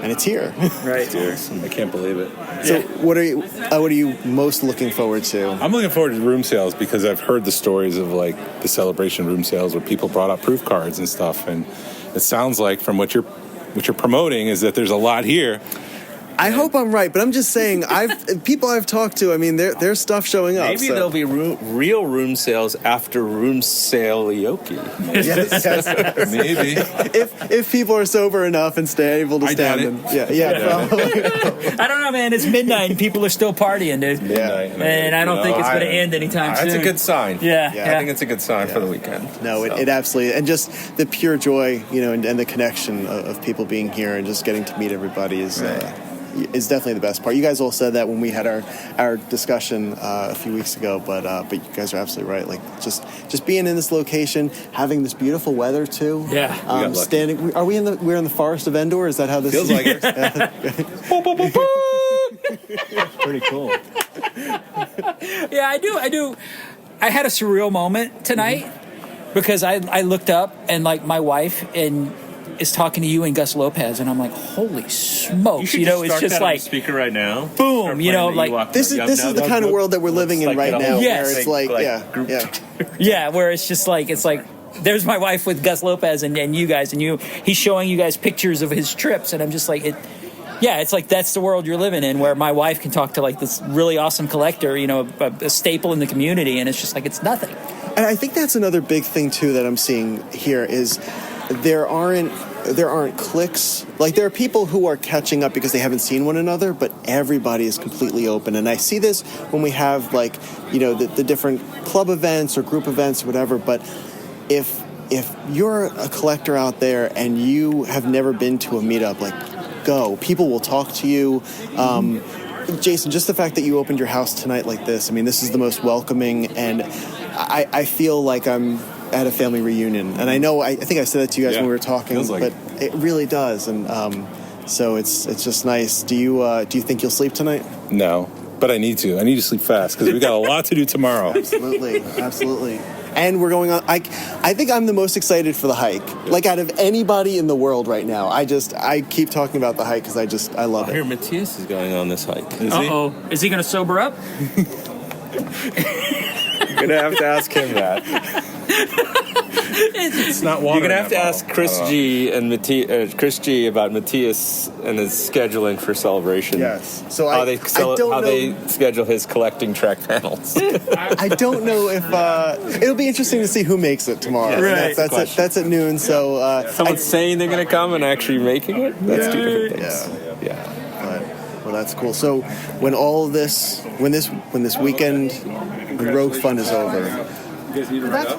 Speaker 1: and it's here.
Speaker 11: Right.
Speaker 10: I can't believe it.
Speaker 1: So, what are you most looking forward to?
Speaker 10: I'm looking forward to room sales because I've heard the stories of like the celebration room sales where people brought out proof cards and stuff, and it sounds like from what you're promoting is that there's a lot here.
Speaker 1: I hope I'm right, but I'm just saying, people I've talked to, I mean, there's stuff showing up.
Speaker 12: Maybe there'll be real room sales after room sale-ioki.
Speaker 1: Yes.
Speaker 10: Maybe.
Speaker 1: If people are sober enough and able to stand.
Speaker 11: I don't know, man. It's midnight and people are still partying, dude.
Speaker 10: Midnight,
Speaker 11: and I don't think it's going to end anytime soon.
Speaker 12: That's a good sign.
Speaker 11: Yeah.
Speaker 12: I think it's a good sign for the weekend.
Speaker 1: No, it absolutely, and just the pure joy, and the connection of people being here and just getting to meet everybody is definitely the best part. You guys all said that when we had our discussion a few weeks ago, but you guys are absolutely right. Like just being in this location, having this beautiful weather too.
Speaker 11: Yeah.
Speaker 1: Standing. Are we we're in the forest of Endor? Is that how this
Speaker 12: feels like it?
Speaker 1: Pretty cool.
Speaker 11: Yeah, I do. I had a surreal moment tonight because I looked up and like my wife is talking to you and Gus Lopez, and I'm like, holy smokes! It's just like
Speaker 12: speaker right now.
Speaker 11: Boom! Like
Speaker 1: this is the kind of world that we're living in right now.
Speaker 11: Yes.
Speaker 1: Where it's like
Speaker 11: where it's just like there's my wife with Gus Lopez and you guys, and he's showing you guys pictures of his trips, and I'm just like it's like that's the world you're living in, where my wife can talk to like this really awesome collector, a staple in the community, and it's just like it's nothing.
Speaker 1: And I think that's another big thing too that I'm seeing here is there aren't cliques. Like there are people who are catching up because they haven't seen one another, but everybody is completely open. And I see this when we have like the different club events or group events or whatever. But if you're a collector out there and you have never been to a meetup, like go. People will talk to you. Jason, just the fact that you opened your house tonight like this, I mean, this is the most welcoming, and I feel like I'm at a family reunion. And I know, I think I said that to you guys when we were talking, but it really does. And so it's just nice. Do you think you'll sleep tonight?
Speaker 10: No, but I need to. I need to sleep fast because we got a lot to do tomorrow.
Speaker 1: Absolutely. And we're going on. I think I'm the most excited for the hike. Like out of anybody in the world right now. I keep talking about the hike because I love it.
Speaker 12: Here, Matthias is going on this hike.
Speaker 11: Is he going to sober up?
Speaker 12: You're going to have to ask him that.
Speaker 10: It's not water.
Speaker 12: You're going to have to ask Chris G about Matthias and his scheduling for celebration.
Speaker 1: Yes. So
Speaker 12: how they schedule his collecting track panels.
Speaker 1: I don't know if it'll be interesting to see who makes it tomorrow.
Speaker 11: Right.
Speaker 1: That's at noon. So
Speaker 12: someone's saying they're going to come and actually making it. That's two different things.
Speaker 1: Yeah. Well, that's cool. So when all this, when this weekend, the Rogue Fun is over,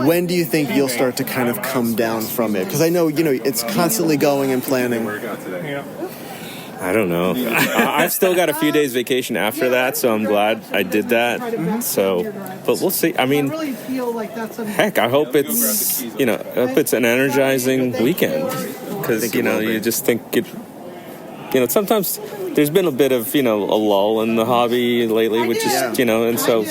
Speaker 1: when do you think you'll start to kind of come down from it? Because I know, it's constantly going and planning.
Speaker 12: I don't know. I've still got a few days vacation after that, so I'm glad I did that. So, but we'll see. I mean, heck, I hope it's, an energizing weekend. Because, you just think it, sometimes there's been a bit of, a lull in the hobby lately, which is, and so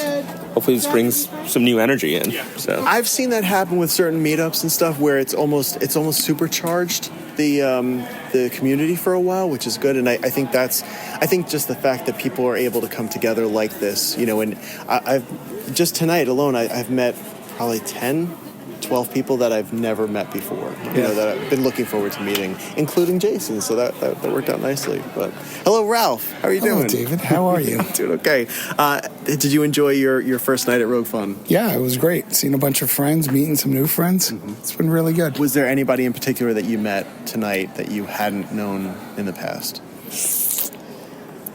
Speaker 12: hopefully this brings some new energy in. So
Speaker 1: I've seen that happen with certain meetups and stuff where it's almost supercharged the community for a while, which is good. And I think just the fact that people are able to come together like this, and I've just tonight alone, I've met probably 10 12 people that I've never met before, that I've been looking forward to meeting, including Jason. So that worked out nicely. But hello, Ralph. How are you doing?
Speaker 13: David. How are you?
Speaker 1: Doing okay. Did you enjoy your first night at Rogue Fun?
Speaker 13: Yeah, it was great. Seeing a bunch of friends, meeting some new friends. It's been really good.
Speaker 1: Was there anybody in particular that you met tonight that you hadn't known in the past?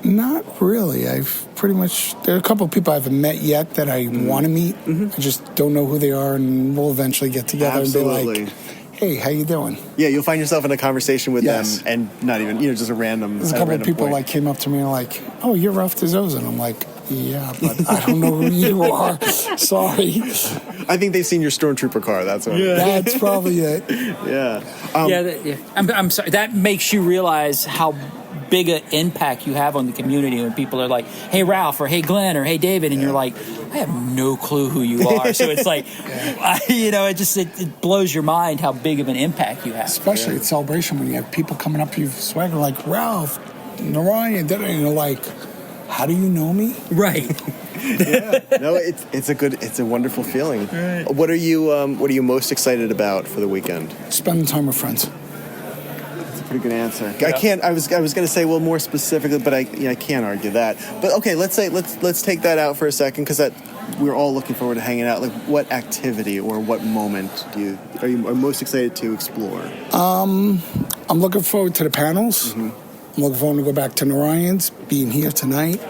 Speaker 13: Not really. I've pretty much... There are a couple of people I haven't met yet that I want to meet. I just don't know who they are, and we'll eventually get together and be like, hey, how you doing?
Speaker 1: Yeah, you'll find yourself in a conversation with them, and not even, just a random...
Speaker 13: There's a couple of people
Speaker 1: point.
Speaker 13: came up to me and like, oh, you're Ralph DeZoza. And I'm like, yeah, but I don't know who you are. Sorry.
Speaker 1: I think they've seen your Stormtrooper car. That's what.
Speaker 13: Yeah. That's probably it.
Speaker 1: Yeah.
Speaker 11: I'm sorry. That makes you realize how big an impact you have on the community when people are like, hey, Ralph, or hey, Glenn, or hey, David, and you're like, I have no clue who you are. So it's like, it blows your mind how big of an impact you have.
Speaker 13: Especially at Celebration when you have people coming up to you swagger like, Ralph, Narayan, and you're like, how do you know me?
Speaker 11: Right.
Speaker 1: No, it's a wonderful feeling. Right. What are you most excited about for the weekend?
Speaker 13: Spending time with friends.
Speaker 1: Pretty good answer. Yeah. I was going to say more specifically, but I can't argue that. But okay, let's take that out for a second because we're all looking forward to hanging out. Like, what activity or what moment are you most excited to explore?
Speaker 13: I'm looking forward to the panels. I'm looking forward to go back to Narayan's, being here tonight.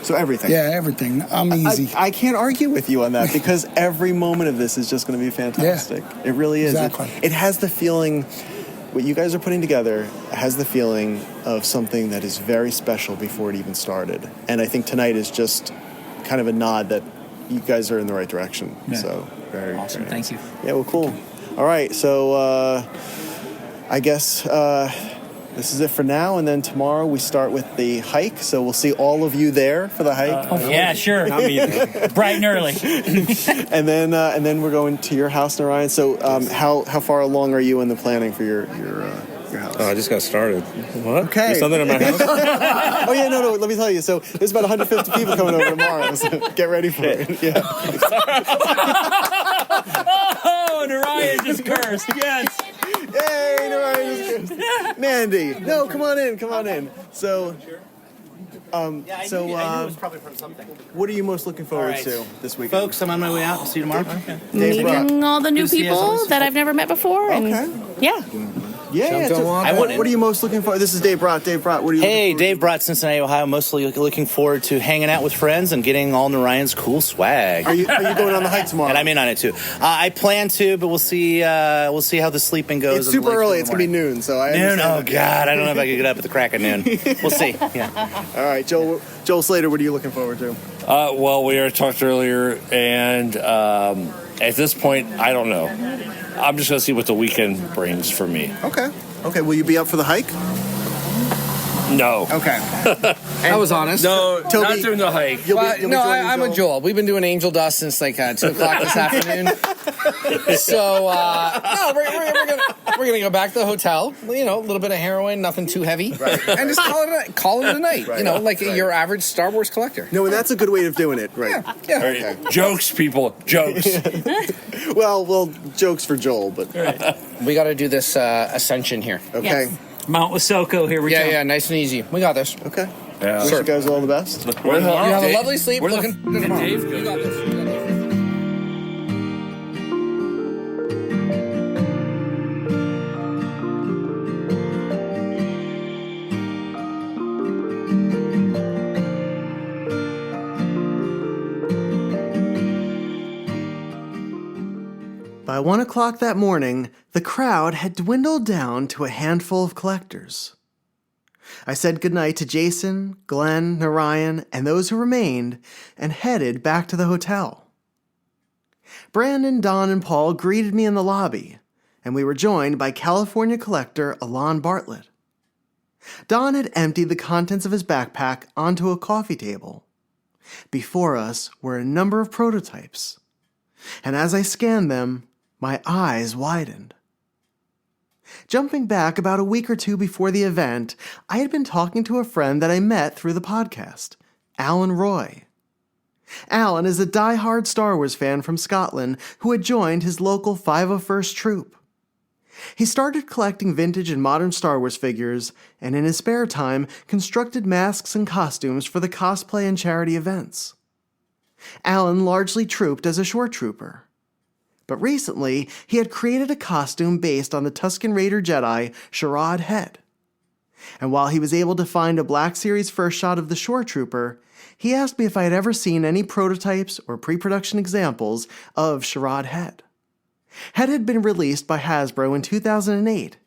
Speaker 1: So everything.
Speaker 13: Yeah, everything. I'm easy.
Speaker 1: I can't argue with you on that because every moment of this is just going to be fantastic. Yeah, it really is.
Speaker 13: Exactly.
Speaker 1: It has the feeling. What you guys are putting together has the feeling of something that is very special before it even started. And I think tonight is just kind of a nod that you guys are in the right direction. Yeah. So very
Speaker 11: awesome.
Speaker 1: Very nice.
Speaker 11: Thank you.
Speaker 1: Yeah, well, cool. All right. So I guess this is it for now. And then tomorrow we start with the hike. So we'll see all of you there for the hike.
Speaker 11: Yeah, sure. Not me. Bright and early.
Speaker 1: and then we're going to your house, Narayan. So how far along are you in the planning for your house?
Speaker 12: Oh, I just got started. What?
Speaker 1: Okay.
Speaker 12: There's something in my house?
Speaker 1: Oh, yeah, no, let me tell you. So there's about 150 people coming over tomorrow, so get ready for it. Yeah.
Speaker 11: Oh, Narayan just cursed. Yes.
Speaker 1: Yay, Narayan just cursed. Mandy. No, come on in. So...
Speaker 14: I knew it was probably from something.
Speaker 1: What are you most looking forward to this weekend?
Speaker 14: Folks, I'm on my way out. I'll see you tomorrow. Okay.
Speaker 15: Meeting all the new people that I've never met before. And yeah.
Speaker 1: What are you most looking for? This is Dave Brott. Dave Brott, what are you looking for?
Speaker 14: Dave Brott, Cincinnati, Ohio. Mostly looking forward to hanging out with friends and getting all Narayan's cool swag.
Speaker 1: Are you going on the hike tomorrow?
Speaker 14: And I'm in on it too. I plan to, but we'll see how the sleeping goes.
Speaker 1: It's super early. It's going to be noon. So I
Speaker 14: noon? Oh, God. I don't know if I could get up at the crack of noon. We'll see. Yeah.
Speaker 1: All right. Joel Slater, what are you looking forward to?
Speaker 6: Well, we already talked earlier, and at this point, I don't know. I'm just going to see what the weekend brings for me.
Speaker 1: Okay, will you be up for the hike?
Speaker 6: No.
Speaker 1: Okay.
Speaker 3: I was honest.
Speaker 6: No,
Speaker 1: Toby,
Speaker 6: not doing the hike.
Speaker 3: I'm with Joel. We've been doing Angel Dust since like 2 o'clock this afternoon. So we're gonna go back to the hotel. A little bit of heroin, nothing too heavy, and just call it a night. Right. Your average Star Wars collector.
Speaker 1: No, and that's a good way of doing it, right?
Speaker 3: Yeah.
Speaker 6: Okay. Jokes, people. Jokes.
Speaker 1: well, jokes for Joel, but
Speaker 3: we got to do this ascension here.
Speaker 1: Okay.
Speaker 11: Yes. Mount Wasoko, here we go.
Speaker 3: Yeah, nice and easy. We got this.
Speaker 1: Okay. Yeah. Wish you guys all the best.
Speaker 3: You have a lovely sleep. Looking
Speaker 6: Dave go?
Speaker 3: You got this.
Speaker 1: By 1 o'clock that morning, the crowd had dwindled down to a handful of collectors. I said goodnight to Jason, Glenn, Narayan, and those who remained, and headed back to the hotel. Brandon, Don, and Paul greeted me in the lobby, and we were joined by California collector Alon Bartlett. Don had emptied the contents of his backpack onto a coffee table. Before us were a number of prototypes, and as I scanned them, my eyes widened. Jumping back about a week or two before the event, I had been talking to a friend that I met through the podcast, Alan Roy. Alan is a die-hard Star Wars fan from Scotland who had joined his local 501st Troop. He started collecting vintage and modern Star Wars figures, and in his spare time constructed masks and costumes for the cosplay and charity events. Alan largely trooped as a shore trooper. But recently, he had created a costume based on the Tusken Raider Jedi, Sharad Head. And while he was able to find a Black Series first shot of the shore trooper, he asked me if I had ever seen any prototypes or pre-production examples of Sharad Head. Head had been released by Hasbro in 2008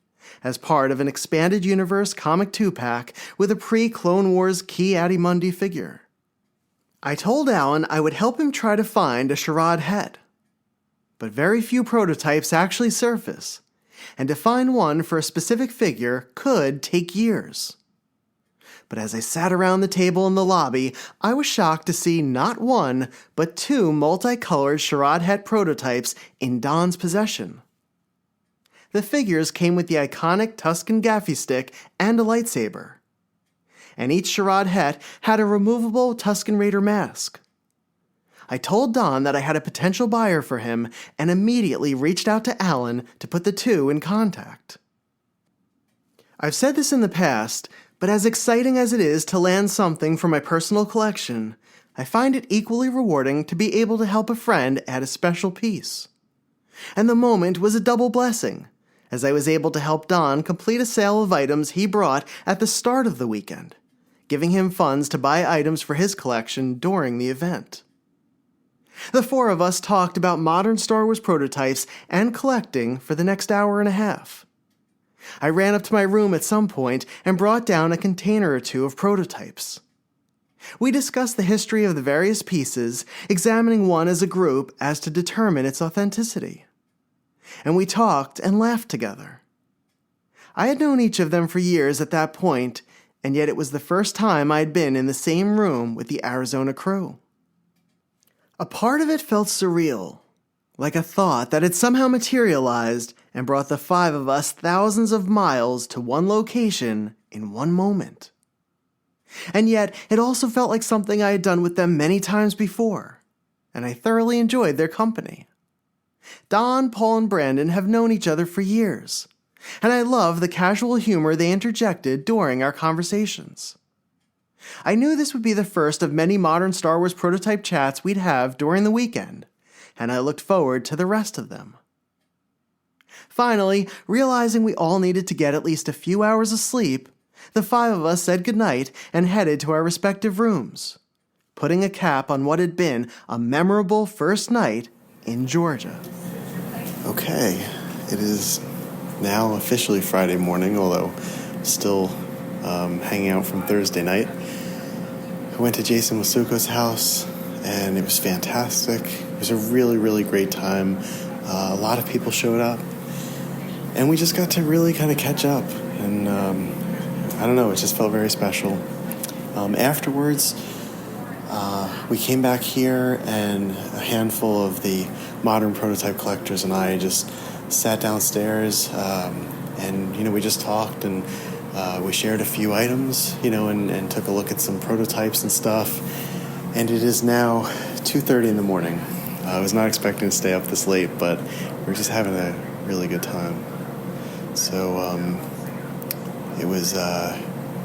Speaker 1: as part of an expanded universe comic 2-pack with a pre-Clone Wars Ki-Adi-Mundi figure. I told Alan I would help him try to find a Sharad Head. But very few prototypes actually surface, and to find one for a specific figure could take years. But as I sat around the table in the lobby, I was shocked to see not one, but two multicolored Sharad Head prototypes in Don's possession. The figures came with the iconic Tusken Gaffi stick and a lightsaber. And each Sharad Head had a removable Tusken Raider mask. I told Don that I had a potential buyer for him and immediately reached out to Alan to put the two in contact. I've said this in the past, but as exciting as it is to land something for my personal collection, I find it equally rewarding to be able to help a friend add a special piece. And the moment was a double blessing, as I was able to help Don complete a sale of items he brought at the start of the weekend, giving him funds to buy items for his collection during the event. The four of us talked about modern Star Wars prototypes and collecting for the next hour and a half. I ran up to my room at some point and brought down a container or two of prototypes. We discussed the history of the various pieces, examining one as a group as to determine its authenticity. And we talked and laughed together. I had known each of them for years at that point, and yet it was the first time I had been in the same room with the Arizona crew. A part of it felt surreal, like a thought that had somehow materialized and brought the five of us thousands of miles to one location in one moment. And yet, it also felt like something I had done with them many times before, and I thoroughly enjoyed their company. Don, Paul, and Brandon have known each other for years, and I love the casual humor they interjected during our conversations. I knew this would be the first of many modern Star Wars prototype chats we'd have during the weekend, and I looked forward to the rest of them. Finally, realizing we all needed to get at least a few hours of sleep, the five of us said goodnight and headed to our respective rooms, putting a cap on what had been a memorable first night in Georgia.
Speaker 16: Okay, it is now officially Friday morning, although still hanging out from Thursday night. I went to Jason Wasuko's house, and it was fantastic. It was a really, really great time. A lot of people showed up, and we just got to really kind of catch up, and I don't know, it just felt very special. Afterwards, we came back here, and a handful of the modern prototype collectors and I just sat downstairs, and, we just talked, and we shared a few items, and took a look at some prototypes and stuff. And it is now 2:30 in the morning. I was not expecting to stay up this late, but we're just having a really good time. So it was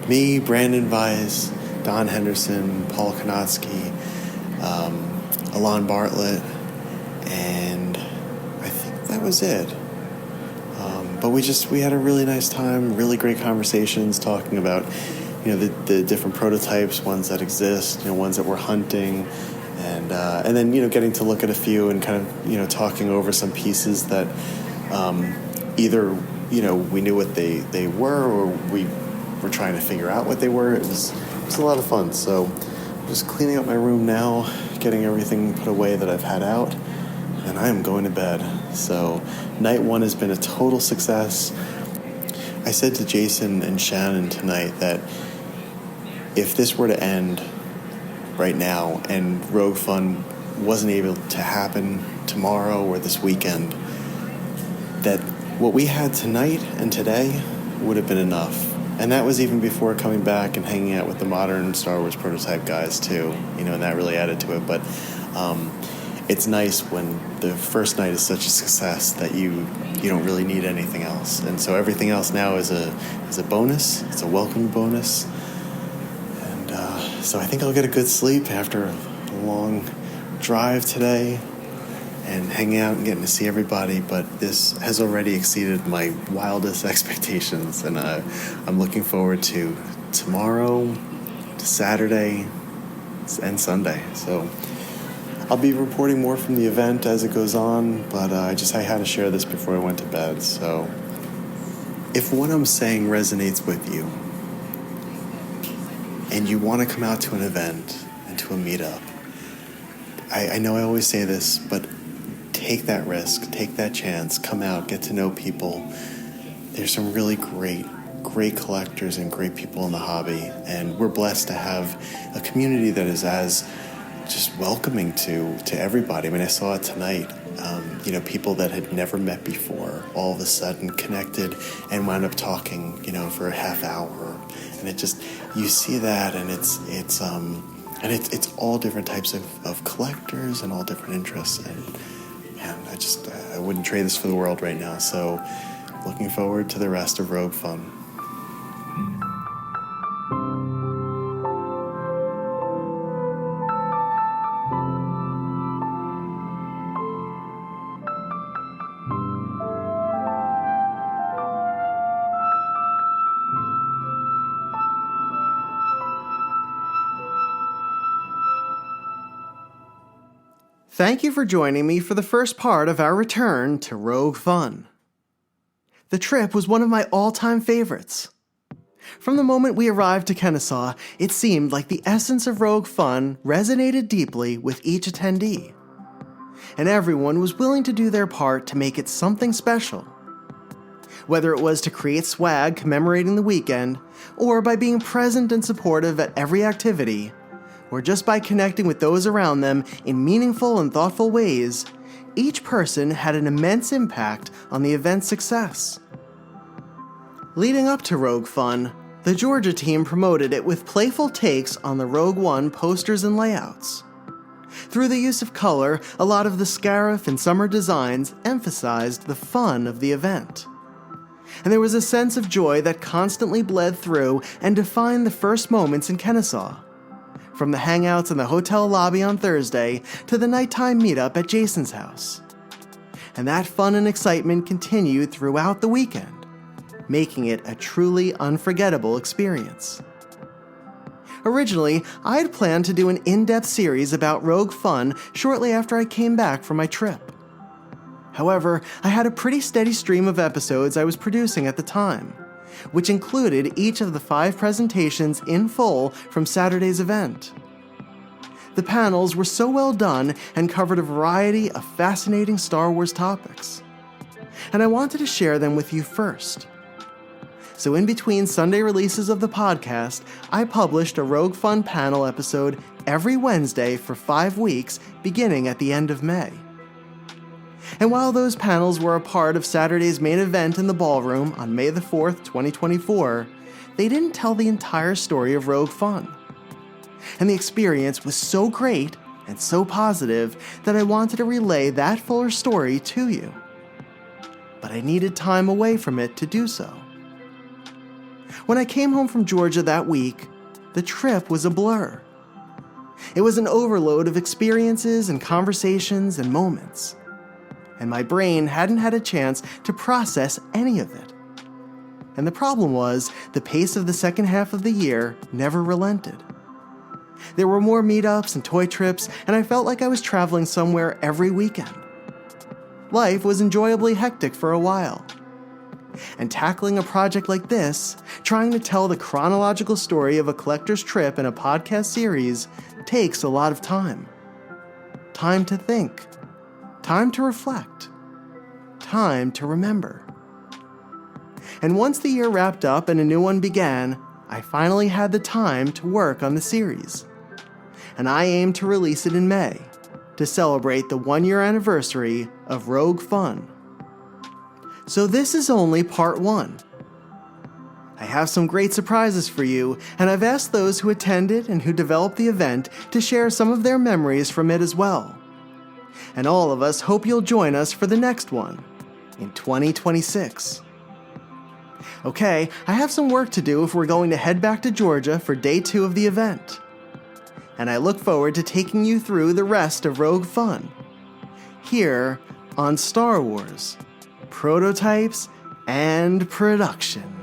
Speaker 16: me, Brandon Weiss, Don Henderson, Paul Konotsky, Alon Bartlett, and I think that was it. But we had a really nice time, really great conversations talking about, the different prototypes, ones that exist, ones that we're hunting, and then, getting to look at a few and kind of, talking over some pieces that either, we knew what they were, or we were trying to figure out what they were. It was a lot of fun. So I'm just cleaning up my room now, getting everything put away that I've had out, and I am going to bed. So night one has been a total success. I said to Jason and Shannon tonight that if this were to end right now and Rogue Fun wasn't able to happen tomorrow or this weekend, that what we had tonight and today would have been enough. And that was even before coming back and hanging out with the modern Star Wars prototype guys too, and that really added to it. But it's nice when the first night is such a success that you don't really need anything else. And so everything else now is a bonus. It's a welcome bonus. And so I think I'll get a good sleep after a long drive today and hanging out and getting to see everybody. But this has already exceeded my wildest expectations, and I'm looking forward to tomorrow, to Saturday, and Sunday. So I'll be reporting more from the event as it goes on, but I had to share this before I went to bed. So if what I'm saying resonates with you, and you want to come out to an event and to a meetup, I know I always say this, but take that risk, take that chance, come out, get to know people. There's some really great collectors and great people in the hobby, and we're blessed to have a community that is as just welcoming to everybody. I mean, I saw it tonight. People that had never met before, all of a sudden connected and wound up talking, for a half hour. And it just, you see that, and it's all different types of collectors and all different interests. And man, I wouldn't trade this for the world right now. So looking forward to the rest of Rogue Fun.
Speaker 1: Thank you for joining me for the first part of our return to Rogue Fun. The trip was one of my all-time favorites. From the moment we arrived to Kennesaw, it seemed like the essence of Rogue Fun resonated deeply with each attendee. And everyone was willing to do their part to make it something special. Whether it was to create swag commemorating the weekend, or by being present and supportive at every activity, or just by connecting with those around them in meaningful and thoughtful ways, each person had an immense impact on the event's success. Leading up to Rogue Fun, the Georgia team promoted it with playful takes on the Rogue One posters and layouts. Through the use of color, a lot of the Scarif and Summer designs emphasized the fun of the event. And there was a sense of joy that constantly bled through and defined the first moments in Kennesaw. From the hangouts in the hotel lobby on Thursday to the nighttime meetup at Jason's house. And that fun and excitement continued throughout the weekend, making it a truly unforgettable experience. Originally, I had planned to do an in-depth series about Rogue Fun shortly after I came back from my trip. However, I had a pretty steady stream of episodes I was producing at the time, which included each of the 5 presentations in full from Saturday's event. The panels were so well done and covered a variety of fascinating Star Wars topics. And I wanted to share them with you first. So in between Sunday releases of the podcast, I published a Rogue Fun panel episode every Wednesday for 5 weeks, beginning at the end of May. And while those panels were a part of Saturday's main event in the ballroom on May the 4th, 2024, they didn't tell the entire story of Rogue Fun. And the experience was so great and so positive that I wanted to relay that fuller story to you. But I needed time away from it to do so. When I came home from Georgia that week, the trip was a blur. It was an overload of experiences and conversations and moments. And my brain hadn't had a chance to process any of it. And the problem was, the pace of the second half of the year never relented. There were more meetups and toy trips, and I felt like I was traveling somewhere every weekend. Life was enjoyably hectic for a while. And tackling a project like this, trying to tell the chronological story of a collector's trip in a podcast series, takes a lot of time. Time to think. Time to reflect. Time to remember. And once the year wrapped up and a new one began, I finally had the time to work on the series. And I aim to release it in May, to celebrate the 1-year anniversary of Rogue Fun. So this is only part 1. I have some great surprises for you, and I've asked those who attended and who developed the event to share some of their memories from it as well. And all of us hope you'll join us for the next one in 2026. Okay, I have some work to do if we're going to head back to Georgia for day 2 of the event. And I look forward to taking you through the rest of Rogue Fun here on Star Wars, Prototypes and Production.